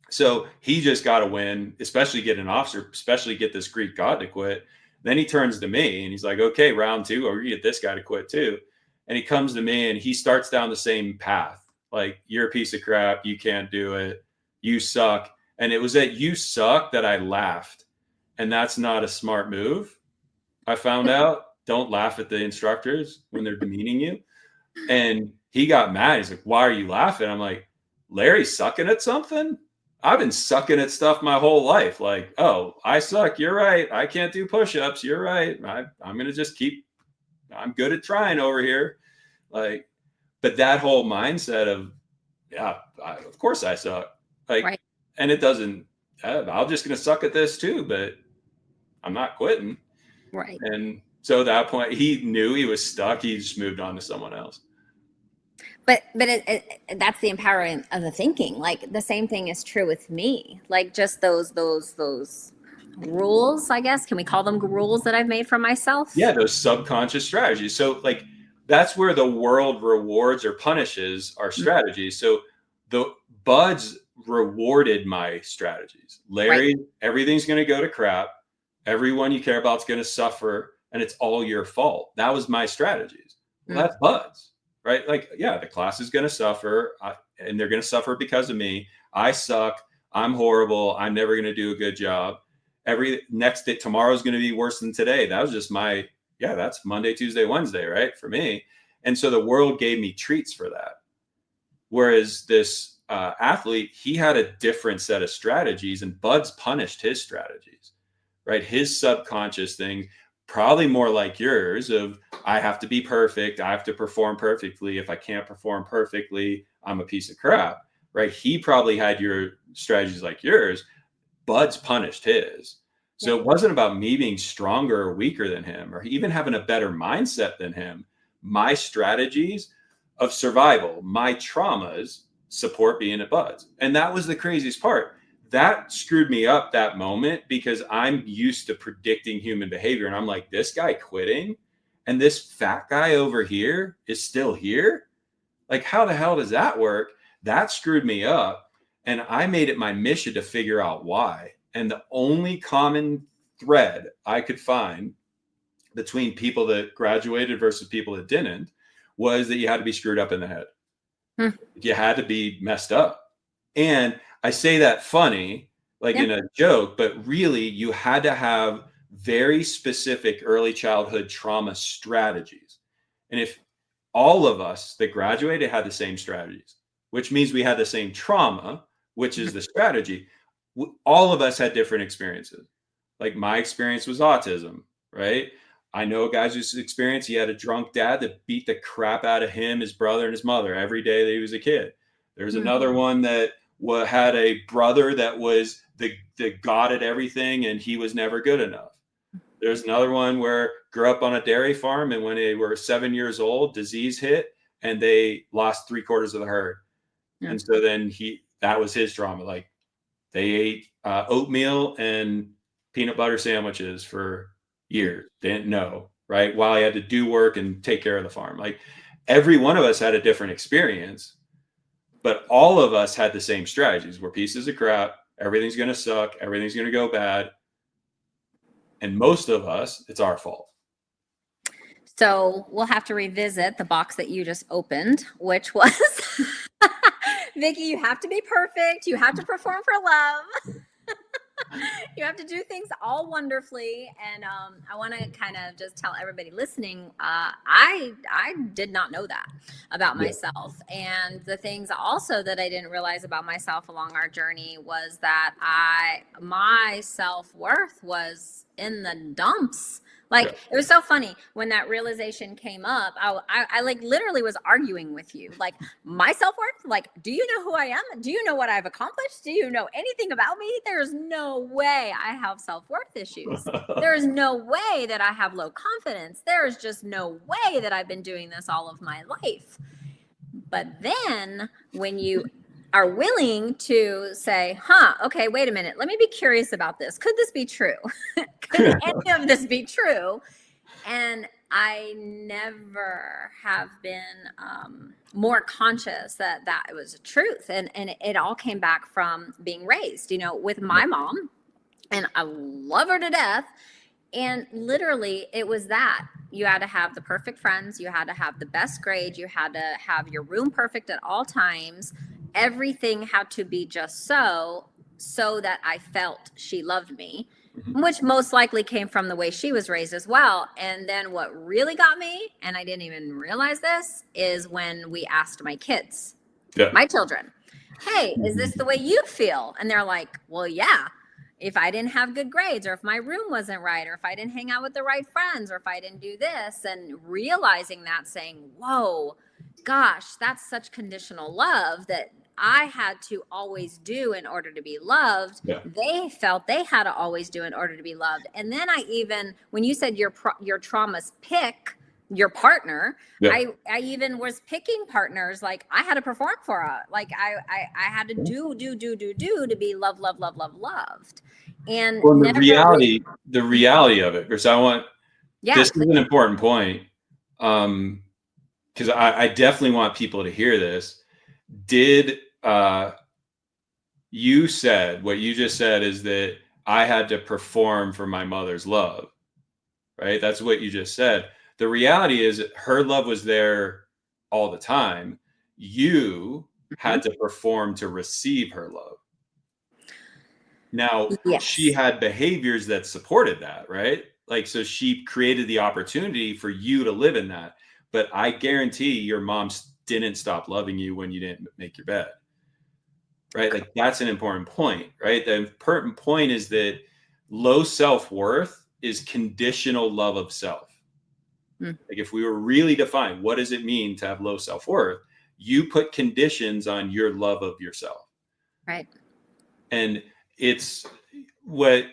So he just got to win, especially get an officer, especially get this Greek god to quit. Then he turns to me and he's like, okay, round 2, or you get this guy to quit too. And he comes to me and he starts down the same path. Like, you're a piece of crap. You can't do it. You suck. And it was at "you suck" that I laughed. And that's not a smart move. I found out, don't laugh at the instructors when they're demeaning you. And he got mad. He's like, why are you laughing? I'm like, Larry's sucking at something? I've been sucking at stuff my whole life. Like, oh, I suck. You're right. I can't do push-ups. You're right. I'm going to just I'm good at trying over here. Like, but that whole mindset of, yeah, of course I suck. Like, right. And it doesn't, I'm just going to suck at this too, but I'm not quitting. Right. And so at that point, he knew he was stuck. He just moved on to someone else. But that's the empowerment of the thinking. Like, the same thing is true with me. Like, just those rules, I guess. Can we call them rules that I've made for myself? Yeah, those subconscious strategies. So, like, that's where the world rewards or punishes our strategies. So the buds rewarded my strategies. Larry, right. Everything's going to go to crap. Everyone you care about is going to suffer, and it's all your fault. That was my strategies. Well, that's buds. Right? Like, yeah, the class is going to suffer, and they're going to suffer because of me. I suck. I'm horrible. I'm never going to do a good job. Next day, tomorrow's going to be worse than today. That was just that's Monday, Tuesday, Wednesday, right? For me. And so the world gave me treats for that. Whereas this athlete, he had a different set of strategies, and buds punished his strategies, right? His subconscious things, probably more like yours of, I have to be perfect. I have to perform perfectly. If I can't perform perfectly, I'm a piece of crap, right? He probably had your strategies like yours. Bud's punished his. So it wasn't about me being stronger or weaker than him, or even having a better mindset than him. My strategies of survival, my traumas support being at Bud's. And that was the craziest part. That screwed me up that moment, because I'm used to predicting human behavior. And I'm like, this guy quitting and this fat guy over here is still here. Like, how the hell does that work? That screwed me up. And I made it my mission to figure out why. And the only common thread I could find between people that graduated versus people that didn't was that you had to be screwed up in the head. You had to be messed up. And I say that funny, like in a joke, but really you had to have very specific early childhood trauma strategies. And if all of us that graduated had the same strategies, which means we had the same trauma, which is the strategy, all of us had different experiences. Like, my experience was autism, right? I know a guy's whose experience, he had a drunk dad that beat the crap out of him, his brother, and his mother every day that he was a kid. There's another one that had a brother that was the god at everything, and he was never good enough. There's another one where grew up on a dairy farm, and when they were 7 years old, disease hit and they lost 3/4 of the herd. And so then that was his trauma. Like, they ate oatmeal and peanut butter sandwiches for years, didn't know, right? While I had to do work and take care of the farm. Like every one of us had a different experience, but all of us had the same strategies. We're pieces of crap. Everything's going to suck. Everything's going to go bad. And most of us, it's our fault. So we'll have to revisit the box that you just opened, which was, Vicky, you have to be perfect. You have to perform for love. You have to do things all wonderfully. And I want to kind of just tell everybody listening, I did not know that about myself. And the things also that I didn't realize about myself along our journey was that my self-worth was in the dumps. Like, it was so funny when that realization came up. I like literally was arguing with you, like my self-worth. Like, do you know who I am? Do you know what I've accomplished? Do you know anything about me? There's no way I have self-worth issues. There's no way that I have low confidence. There's just no way that I've been doing this all of my life. But then when you are willing to say, okay, wait a minute, let me be curious about this. Could this be true? Could any of this be true? And I never have been more conscious that it was a truth. And it all came back from being raised, with my mom, and I love her to death. And literally it was that you had to have the perfect friends. You had to have the best grade. You had to have your room perfect at all times. Everything had to be just so that I felt she loved me, which most likely came from the way she was raised as well. And then what really got me, and I didn't even realize this, is when we asked my kids, my children, hey, is this the way you feel? And they're like, well, yeah. If I didn't have good grades, or if my room wasn't right, or if I didn't hang out with the right friends, or if I didn't do this, and realizing that, saying, whoa, gosh, that's such conditional love that I had to always do in order to be loved. They felt they had to always do in order to be loved. And then when you said your traumas pick your partner, I even was picking partners. Like I had to perform for I had to do to be loved. And the reality of it, because this is an important point. Because I definitely want people to hear this. You said, what you just said is that I had to perform for my mother's love, right? That's what you just said. The reality is her love was there all the time. You had to perform to receive her love. Now, she had behaviors that supported that, right? Like, so she created the opportunity for you to live in that. But I guarantee your mom didn't stop loving you when you didn't make your bed, right? Like that's an important point, right? The important point is that low self-worth is conditional love of self. Like if we were really defined, what does it mean to have low self-worth? You put conditions on your love of yourself. Right. And it's what,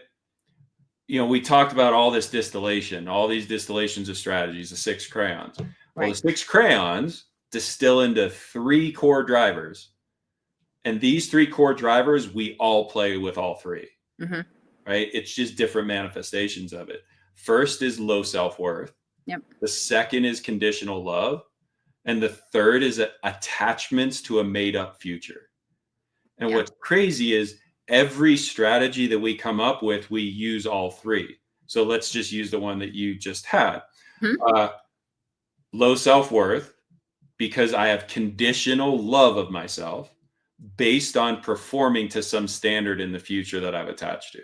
we talked about all this distillation, all these distillations of strategies, the 6 crayons. Well, the 6 crayons distill into 3 core drivers. And these 3 core drivers, we all play with all 3, right? It's just different manifestations of it. First is low self-worth. The second is conditional love. And the third is attachments to a made up future. And what's crazy is every strategy that we come up with, we use all 3. So let's just use the one that you just had. Low self-worth, because I have conditional love of myself based on performing to some standard in the future that I've attached to.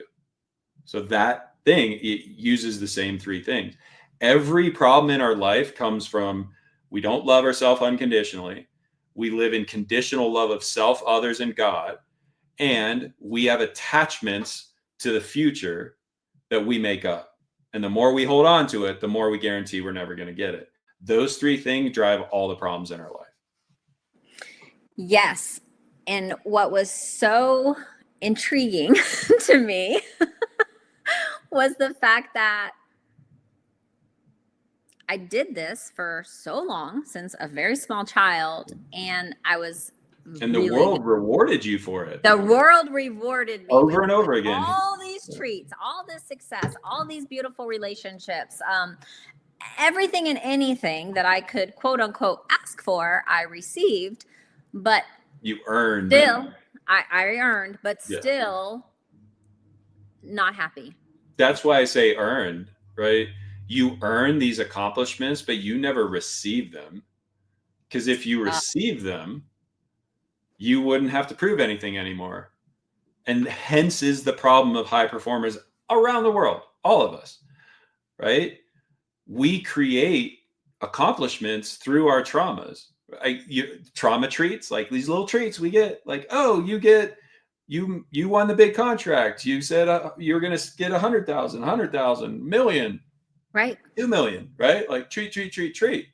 So that thing, it uses the same 3 things. Every problem in our life comes from, we don't love ourselves unconditionally. We live in conditional love of self, others, and God. And we have attachments to the future that we make up. And the more we hold on to it, the more we guarantee we're never going to get it. Those 3 things drive all the problems in our life. Yes. And what was so intriguing to me was the fact that I did this for so long, since a very small child, and I was And the world rewarded you for it. The world rewarded me over and over again. all these these treats, all this success, all these beautiful relationships, everything and anything that I could quote unquote ask for, I received, but you earned. Still, I earned, but still not happy. That's why I say earned, right? You earn these accomplishments, but you never receive them. Because if you receive them, you wouldn't have to prove anything anymore. And hence is the problem of high performers around the world, all of us, right? We create accomplishments through our traumas. Trauma treats, like these little treats we get, like, oh, you won the big contract. You said you're going to get 100,000, million, right? 2 million, right? Like treat.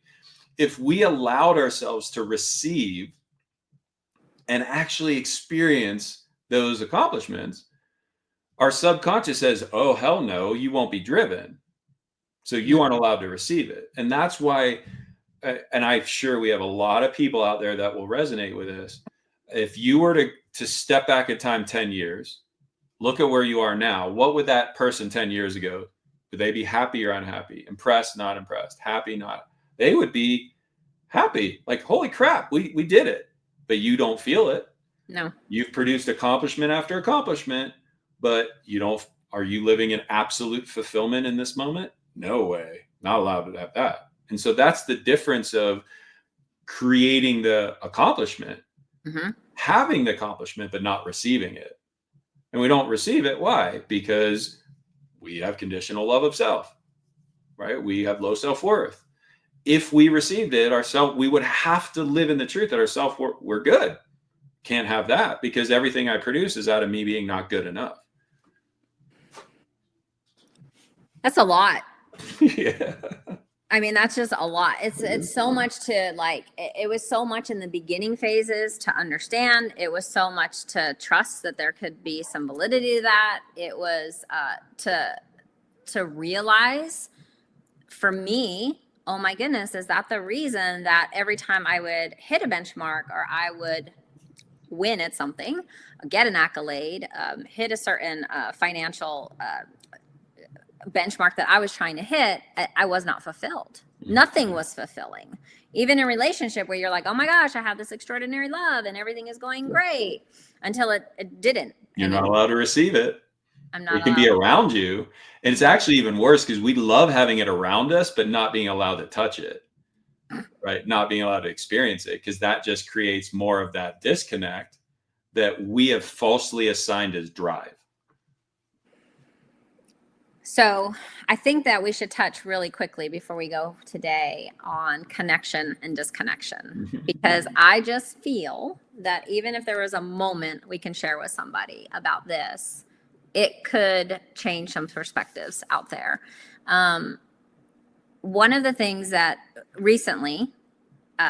If we allowed ourselves to receive and actually experience those accomplishments, our subconscious says, oh, hell no, you won't be driven. So you aren't allowed to receive it. And that's why, and I'm sure we have a lot of people out there that will resonate with this. If you were to step back in time 10 years, look at where you are now, what would that person 10 years ago, would they be happy or unhappy? Impressed, not impressed, happy, not? They would be happy. Like, holy crap, we did it. But you don't feel it. No. You've produced accomplishment after accomplishment, but are you living in absolute fulfillment in this moment? No way. Not allowed to have that. And so that's the difference of creating the accomplishment, having the accomplishment, but not receiving it. And we don't receive it. Why? Because we have conditional love of self, right? We have low self-worth. If we received it ourselves, we would have to live in the truth that ourself, we're good. Can't have that because everything I produce is out of me being not good enough. That's a lot. Yeah. I mean, that's just a lot. It's so much to like, it was so much in the beginning phases to understand. It was so much to trust that there could be some validity to that. It was to realize for me, oh my goodness, is that the reason that every time I would hit a benchmark or I would win at something, get an accolade, hit a certain financial benchmark that I was trying to hit, I was not fulfilled. Nothing was fulfilling. Even in a relationship where you're like, oh my gosh, I have this extraordinary love and everything is going great, until it didn't. You're not allowed to receive it. I'm not. It can be around you. And it's actually even worse because we love having it around us, but not being allowed to touch it, right? Not being allowed to experience it, because that just creates more of that disconnect that we have falsely assigned as drive. So I think that we should touch really quickly before we go today on connection and disconnection, because I just feel that even if there was a moment we can share with somebody about this, it could change some perspectives out there. One of the things that recently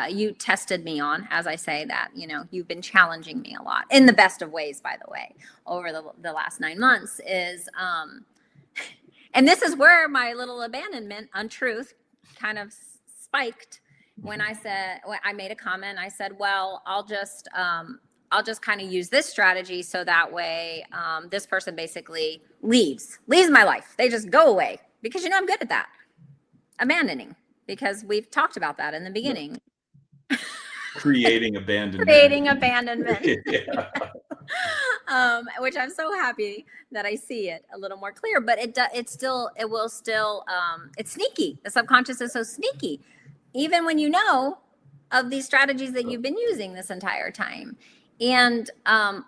you tested me on, as I say that, you've been challenging me a lot in the best of ways, by the way, over the last 9 months is, and this is where my little abandonment untruth kind of spiked when I made a comment. I said, well, I'll just kind of use this strategy so that way this person basically leaves my life. They just go away because, I'm good at that. Abandoning, because we've talked about that in the beginning. Creating abandonment. Which I'm so happy that I see it a little more clear, but it's sneaky. The subconscious is so sneaky, even when you know of these strategies that you've been using this entire time. And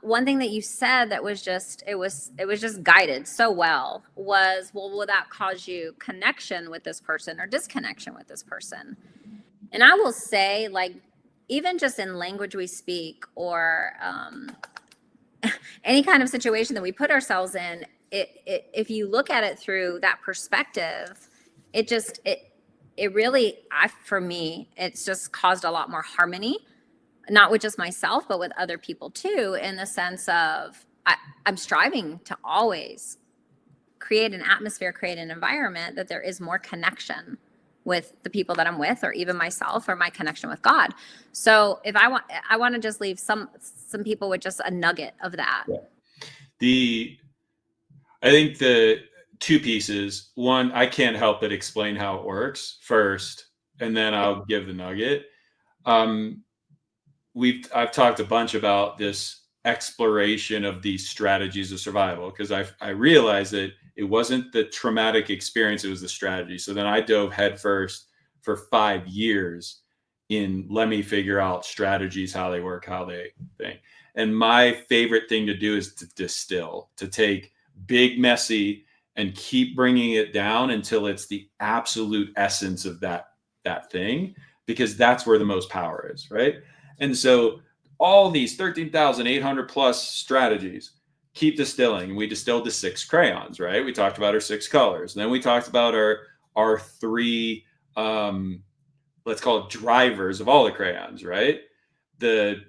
one thing that you said that was just, it was just guided so well was, well, will that cause you connection with this person or disconnection with this person? And I will say, like, even just in language we speak or any kind of situation that we put ourselves in, if you look at it through that perspective, for me, it's just caused a lot more harmony, not with just myself, but with other people too, in the sense of I'm striving to always create an atmosphere, create an environment that there is more connection with the people that I'm with, or even myself, or my connection with God. So if I want to just leave some people with just a nugget of that. Yeah. I think the two pieces. One, I can't help but explain how it works first, and then I'll give the nugget. I've talked a bunch about this exploration of these strategies of survival, because I realized that it wasn't the traumatic experience, it was the strategy. So then I dove headfirst for 5 years in let me figure out strategies, how they work, how they think. And my favorite thing to do is to distill, to take big, messy, and keep bringing it down until it's the absolute essence of that thing, because that's where the most power is, right? And so all these 13,800 plus strategies keep distilling. We distilled to 6 crayons, right? We talked about our 6 colors. And then we talked about our 3, let's call it drivers of all the crayons, right? The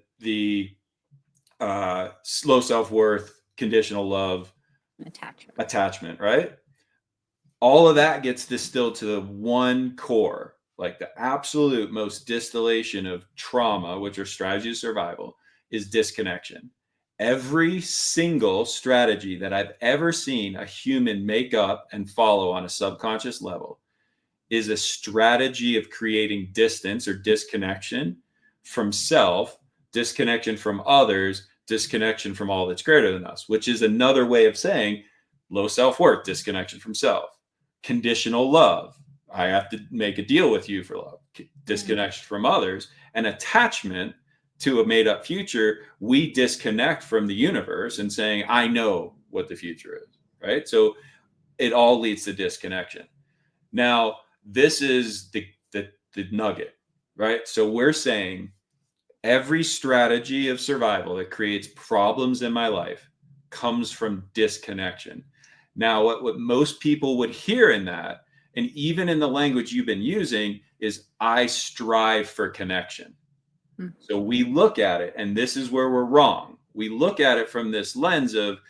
slow self-worth, conditional love, attachment, right? All of that gets distilled to the one core, like the absolute most distillation of trauma, which are strategies of survival, is disconnection. Every single strategy that I've ever seen a human make up and follow on a subconscious level is a strategy of creating distance or disconnection from self, disconnection from others, disconnection from all that's greater than us, which is another way of saying low self-worth, disconnection from self. Conditional love, I have to make a deal with you for love, disconnection from others. And attachment to a made up future, we disconnect from the universe and saying, I know what the future is, right? So it all leads to disconnection. Now, this is the nugget, right? So we're saying every strategy of survival that creates problems in my life comes from disconnection. Now, what most people would hear in that, and even in the language you've been using, is I strive for connection. So we look at it, and this is where we're wrong. We look at it from this lens of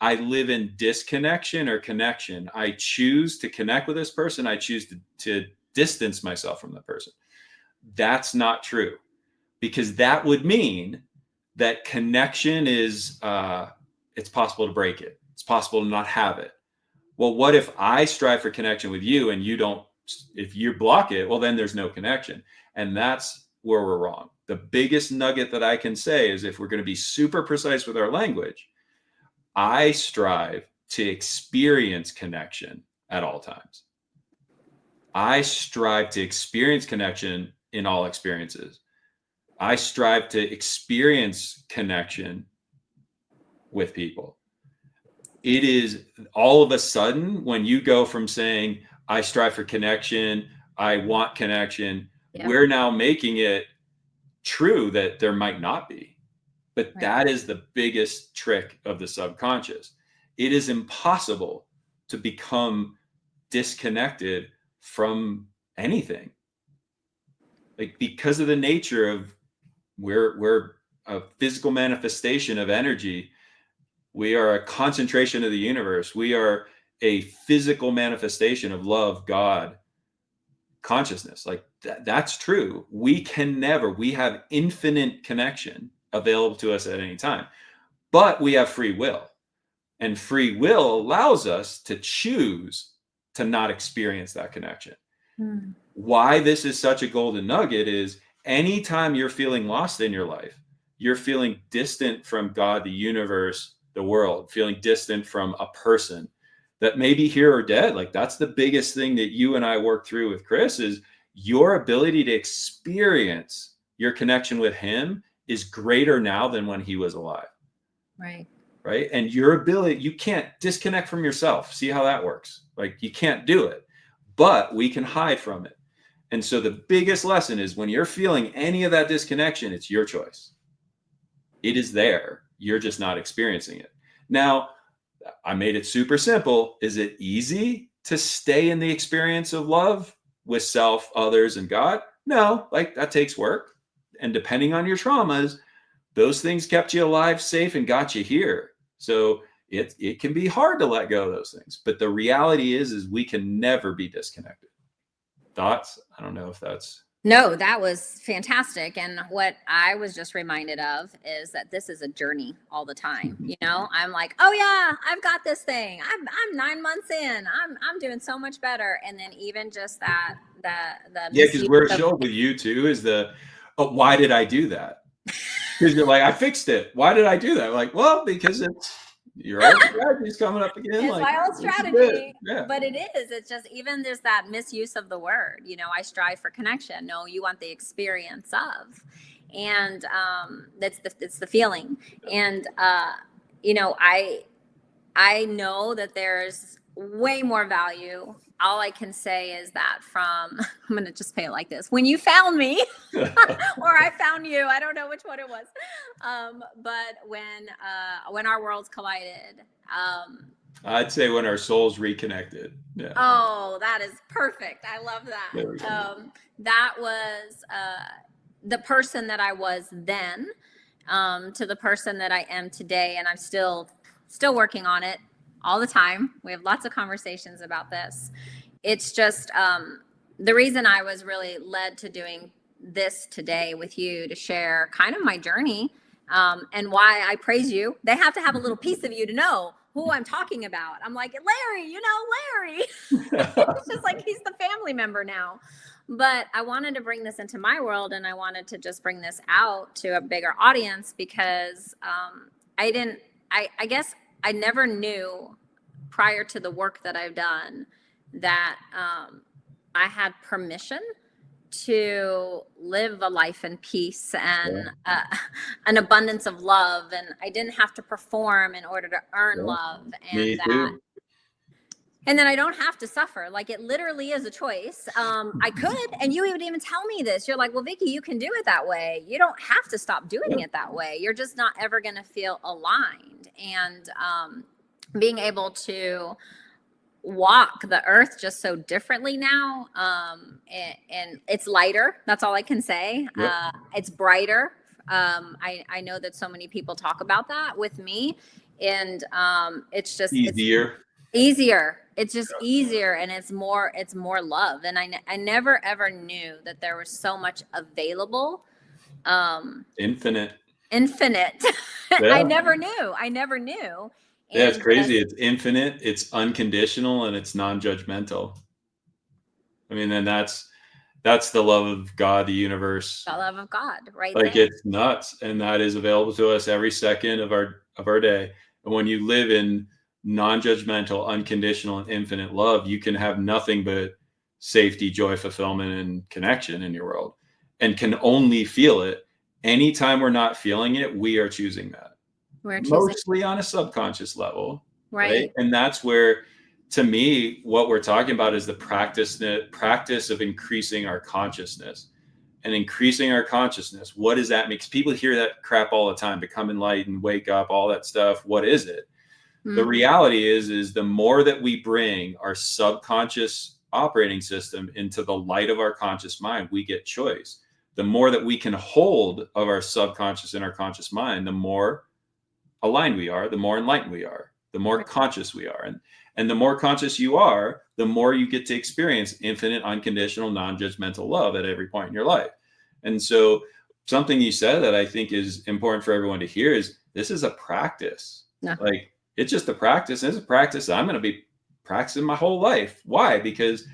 I live in disconnection or connection. I choose to connect with this person. I choose to distance myself from that person. That's not true, because that would mean that connection is, it's possible to break it. It's possible to not have it. Well, what if I strive for connection with you and you don't, if you block it, well, then there's no connection. And that's where we're wrong. The biggest nugget that I can say is, if we're going to be super precise with our language, I strive to experience connection at all times. I strive to experience connection in all experiences. I strive to experience connection with people. It is all of a sudden when you go from saying, I strive for connection, I want connection, we're now making it true that there might not be. But that is the biggest trick of the subconscious. It is impossible to become disconnected from anything. Like, because of the nature of we're a physical manifestation of energy. We are a concentration of the universe. We are a physical manifestation of love, God, consciousness. Like that's true. We have infinite connection available to us at any time, but we have free will, and free will allows us to choose to not experience that connection. Why this is such a golden nugget is, anytime you're feeling lost in your life, you're feeling distant from God, the universe, the world, feeling distant from a person that may be here or dead. Like, that's the biggest thing that you and I work through with Chris, is your ability to experience your connection with him is greater now than when he was alive. Right. And your ability, you can't disconnect from yourself. See how that works? Like, you can't do it, but we can hide from it. And so the biggest lesson is, when you're feeling any of that disconnection, it's your choice. It is there. You're just not experiencing it. Now, I made it super simple. Is it easy to stay in the experience of love with self, others, and God? No, like, that takes work. And depending on your traumas, those things kept you alive, safe, and got you here. So it can be hard to let go of those things. But the reality is we can never be disconnected. Thoughts? I don't know if that's... No, that was fantastic. And what I was just reminded of is that this is a journey all the time. I'm like, oh yeah, I've got this thing. I'm 9 months in. I'm doing so much better. And then even just that the Yeah, because misuse where it of, shows with you too is why did I do that? Because you're like, I fixed it. Why did I do that? Like, well, because it's your old strategy's coming up again. it's Like, my old strategy. Yeah. But it is. It's just even there's that misuse of the word. I strive for connection. No, you want the experience of, and it's the feeling. And I know that there's way more value. All I can say is that I'm going to just say it like this. When you found me or I found you, I don't know which one it was. But when our worlds collided, I'd say when our souls reconnected. Yeah. Oh, that is perfect. I love that. That was the person that I was then to the person that I am today. And I'm still working on it all the time. We have lots of conversations about this. It's just the reason I was really led to doing this today with you to share kind of my journey and why I praise you. They have to have a little piece of you to know who I'm talking about. I'm like, Larry, Larry. It's just like he's the family member now. But I wanted to bring this into my world, and I wanted to just bring this out to a bigger audience because I guess I never knew prior to the work that I've done that I had permission to live a life in peace and an abundance of love, and I didn't have to perform in order to earn love, and and then I don't have to suffer. Like, it literally is a choice. I could, and you would even tell me this. You're like, well, Vicky, you can do it that way. You don't have to stop doing it that way. You're just not ever going to feel aligned. And being able to walk the earth just so differently now, and it's lighter. That's all I can say. It's brighter. I know that so many people talk about that with me, and it's just easier. It's just easier, and it's more love. And I never ever knew that there was so much available. Infinite. I never knew. Yeah, it's crazy. It's infinite, it's unconditional, and it's non-judgmental. I mean, and that's the love of God, the universe. The love of God, right? Like, it's nuts. And that is available to us every second of our day. And when you live in non-judgmental, unconditional, and infinite love, you can have nothing but safety, joy, fulfillment, and connection in your world, and can only feel it. Anytime we're not feeling it, we are choosing that. Mostly on a subconscious level, right? And that's where, to me, what we're talking about is the practice of increasing our consciousness. And increasing our consciousness, what does that mean? Because people hear that crap all the time: become enlightened, wake up, all that stuff. What is it? Mm-hmm. The reality is the more that we bring our subconscious operating system into the light of our conscious mind, we get choice. The more that we can hold of our subconscious and our conscious mind, the more aligned we are, the more enlightened we are, the more conscious we are. And the more conscious you are, the more you get to experience infinite, unconditional, non-judgmental love at every point in your life. And so something you said that I think is important for everyone to hear is this is a practice. Like, it's just a practice. It's a practice I'm going to be practicing my whole life. Why? Because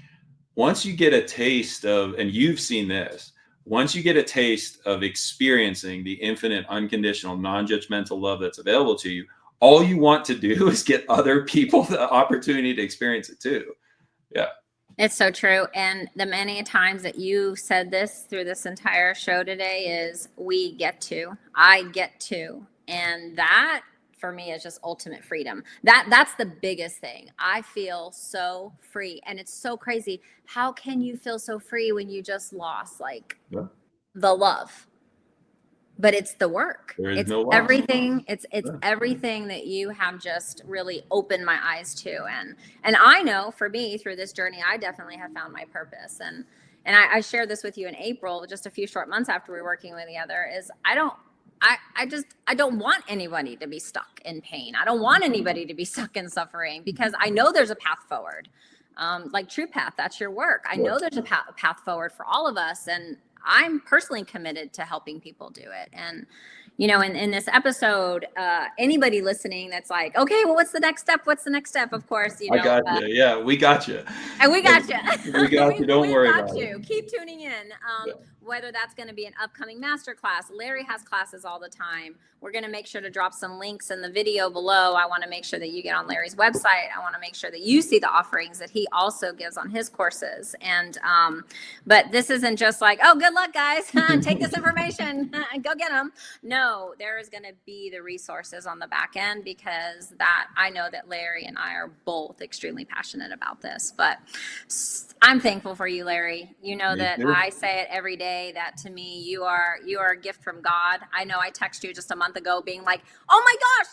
once you get a taste of, and you've seen this, once you get a taste of experiencing the infinite, unconditional, non-judgmental love that's available to you, all you want to do is get other people the opportunity to experience it too. Yeah. It's so true. And the many times that you said this through this entire show today is I get to, and that for me is just ultimate freedom. That's the biggest thing. I feel so free, and it's so crazy. How can you feel so free when you just lost the love? But it's the work. It's everything. It's everything that you have just really opened my eyes to. And I know for me through this journey, I definitely have found my purpose. And I shared this with you in April, just a few short months after we were working together, is I don't want anybody to be stuck in pain. I don't want anybody to be stuck in suffering, because I know there's a path forward. like True Path, that's your work. I know there's a path forward for all of us, and I'm personally committed to helping people do it. And you know, in this episode, anybody listening that's like, okay, well, what's the next step? What's the next step? Of course, you know. I got you. Yeah, we got you. And we got you. We got you. Don't worry about it. Keep tuning in. Whether that's going to be an upcoming masterclass. Larry has classes all the time. We're going to make sure to drop some links in the video below. I want to make sure that you get on Larry's website. I want to make sure that you see the offerings that he also gives on his courses. And, but this isn't just like, oh, good luck, guys. Take this information and go get them. No, there is going to be the resources on the back end, because that I know that Larry and I are both extremely passionate about this. But I'm thankful for you, Larry. You know that I say it every day, that to me, you are a gift from God. I know I texted you just a month ago being like, oh my gosh,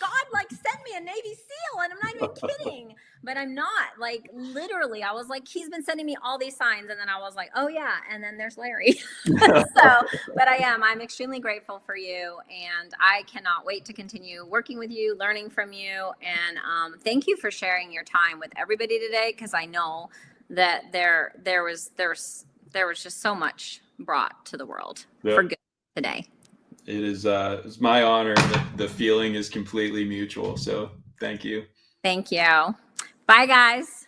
God like sent me a Navy SEAL, and I'm not even kidding. But I'm not, like, literally, I was like, he's been sending me all these signs. And then I was like, oh yeah. And then there's Larry. But I'm extremely grateful for you. And I cannot wait to continue working with you, learning from you. And thank you for sharing your time with everybody today, because I know that there was just so much brought to the world for good today. It is it's my honor. The feeling is completely mutual. So thank you. Thank you. Bye, guys.